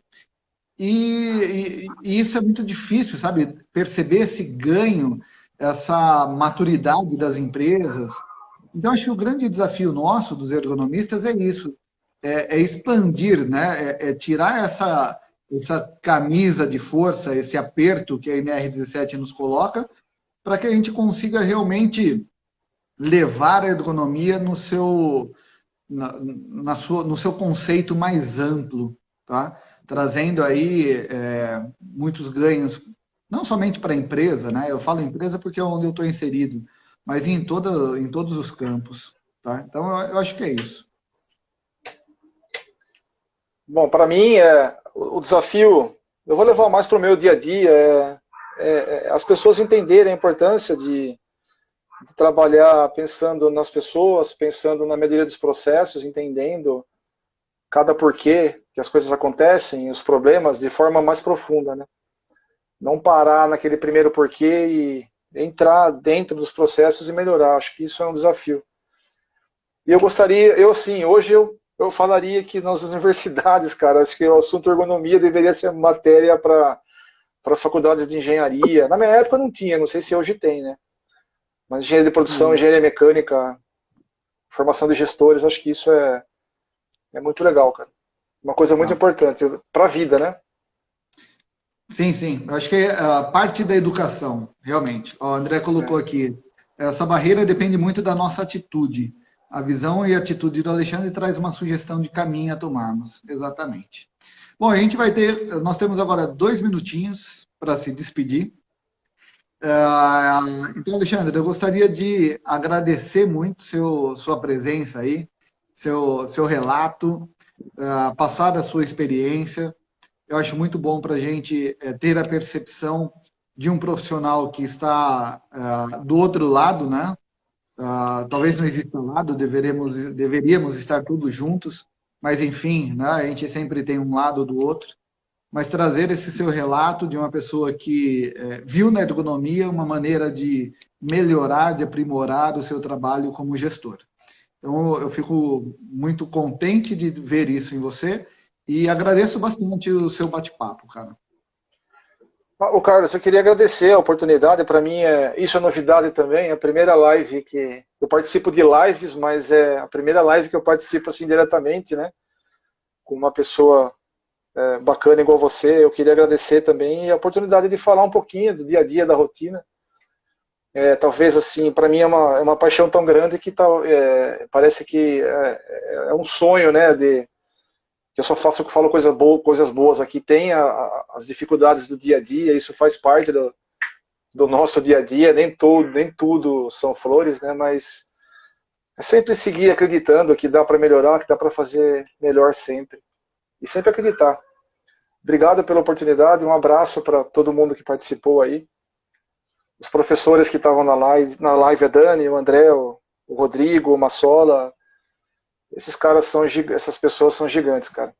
e isso é muito difícil, sabe? Perceber esse ganho, essa maturidade das empresas. Então, acho que o grande desafio nosso, dos ergonomistas, é isso, é expandir, né? É tirar essa camisa de força, esse aperto que a NR17 nos coloca, para que a gente consiga realmente levar a ergonomia no seu conceito mais amplo, tá? Trazendo aí muitos ganhos, não somente para a empresa, né? Eu falo empresa porque é onde eu estou inserido, mas em todos os campos, tá? Então, eu acho que é isso. Bom, para mim, o desafio, eu vou levar mais para o meu dia a dia, as pessoas entenderem a importância de trabalhar pensando nas pessoas, pensando na melhoria dos processos, entendendo cada porquê que as coisas acontecem, os problemas, de forma mais profunda, né? Não parar naquele primeiro porquê e entrar dentro dos processos e melhorar. Acho que isso é um desafio. E eu gostaria, hoje eu falaria que nas universidades, cara, acho que o assunto ergonomia deveria ser matéria para as faculdades de engenharia. Na minha época não tinha, não sei se hoje tem, né? Mas engenharia de produção, engenharia mecânica, formação de gestores, acho que isso é muito legal, cara. Uma coisa muito importante para a vida, né? Sim, sim. Eu acho que é a parte da educação, realmente. O André colocou aqui, essa barreira depende muito da nossa atitude. A visão e a atitude do Alexandre traz uma sugestão de caminho a tomarmos. Exatamente. Bom, nós temos agora 2 minutinhos para se despedir. Então, Alexandre, eu gostaria de agradecer muito sua presença aí, seu relato, passar a sua experiência. Eu acho muito bom para a gente ter a percepção de um profissional que está do outro lado, né? Talvez não exista lado, deveríamos estar todos juntos, mas enfim, né? A gente sempre tem um lado do outro. Mas trazer esse seu relato de uma pessoa que viu na ergonomia uma maneira de melhorar, de aprimorar o seu trabalho como gestor. Então, eu fico muito contente de ver isso em você e agradeço bastante o seu bate-papo, cara. Ô Carlos, eu queria agradecer a oportunidade. Para mim, isso é novidade também. É a primeira live que eu participo de lives, mas é a primeira live que eu participo assim diretamente, né? Com uma pessoa bacana igual você. Eu queria agradecer também a oportunidade de falar um pouquinho do dia a dia, da rotina. Talvez assim, para mim é uma paixão tão grande que parece que é um sonho, né? Que eu só falo coisas boas aqui. Tem as dificuldades do dia a dia, isso faz parte do nosso dia a dia. Nem tudo são flores, né? Mas é sempre seguir acreditando que dá para melhorar, que dá para fazer melhor sempre. E sempre acreditar. Obrigado pela oportunidade, um abraço para todo mundo que participou aí. Os professores que estavam na live, a Dani, o André, o Rodrigo, o Massola. Essas pessoas são gigantes, cara.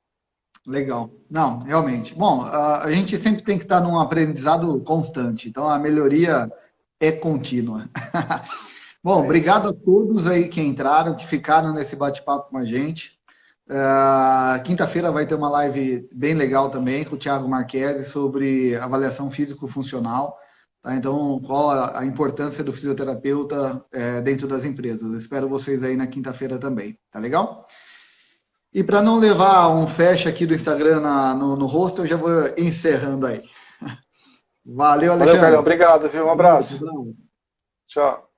Legal. Não, realmente. Bom, a gente sempre tem que estar num aprendizado constante, então a melhoria é contínua. Bom, obrigado a todos aí que entraram, que ficaram nesse bate-papo com a gente. Quinta-feira vai ter uma live bem legal também com o Thiago Marquesi sobre avaliação físico-funcional. Tá? Então, qual a importância do fisioterapeuta dentro das empresas. Espero vocês aí na quinta-feira também. Tá legal? E para não levar um fecha aqui do Instagram no rosto, eu já vou encerrando aí. Valeu, Alexandre. Valeu, Carlão. Obrigado, viu? Um abraço. Tchau.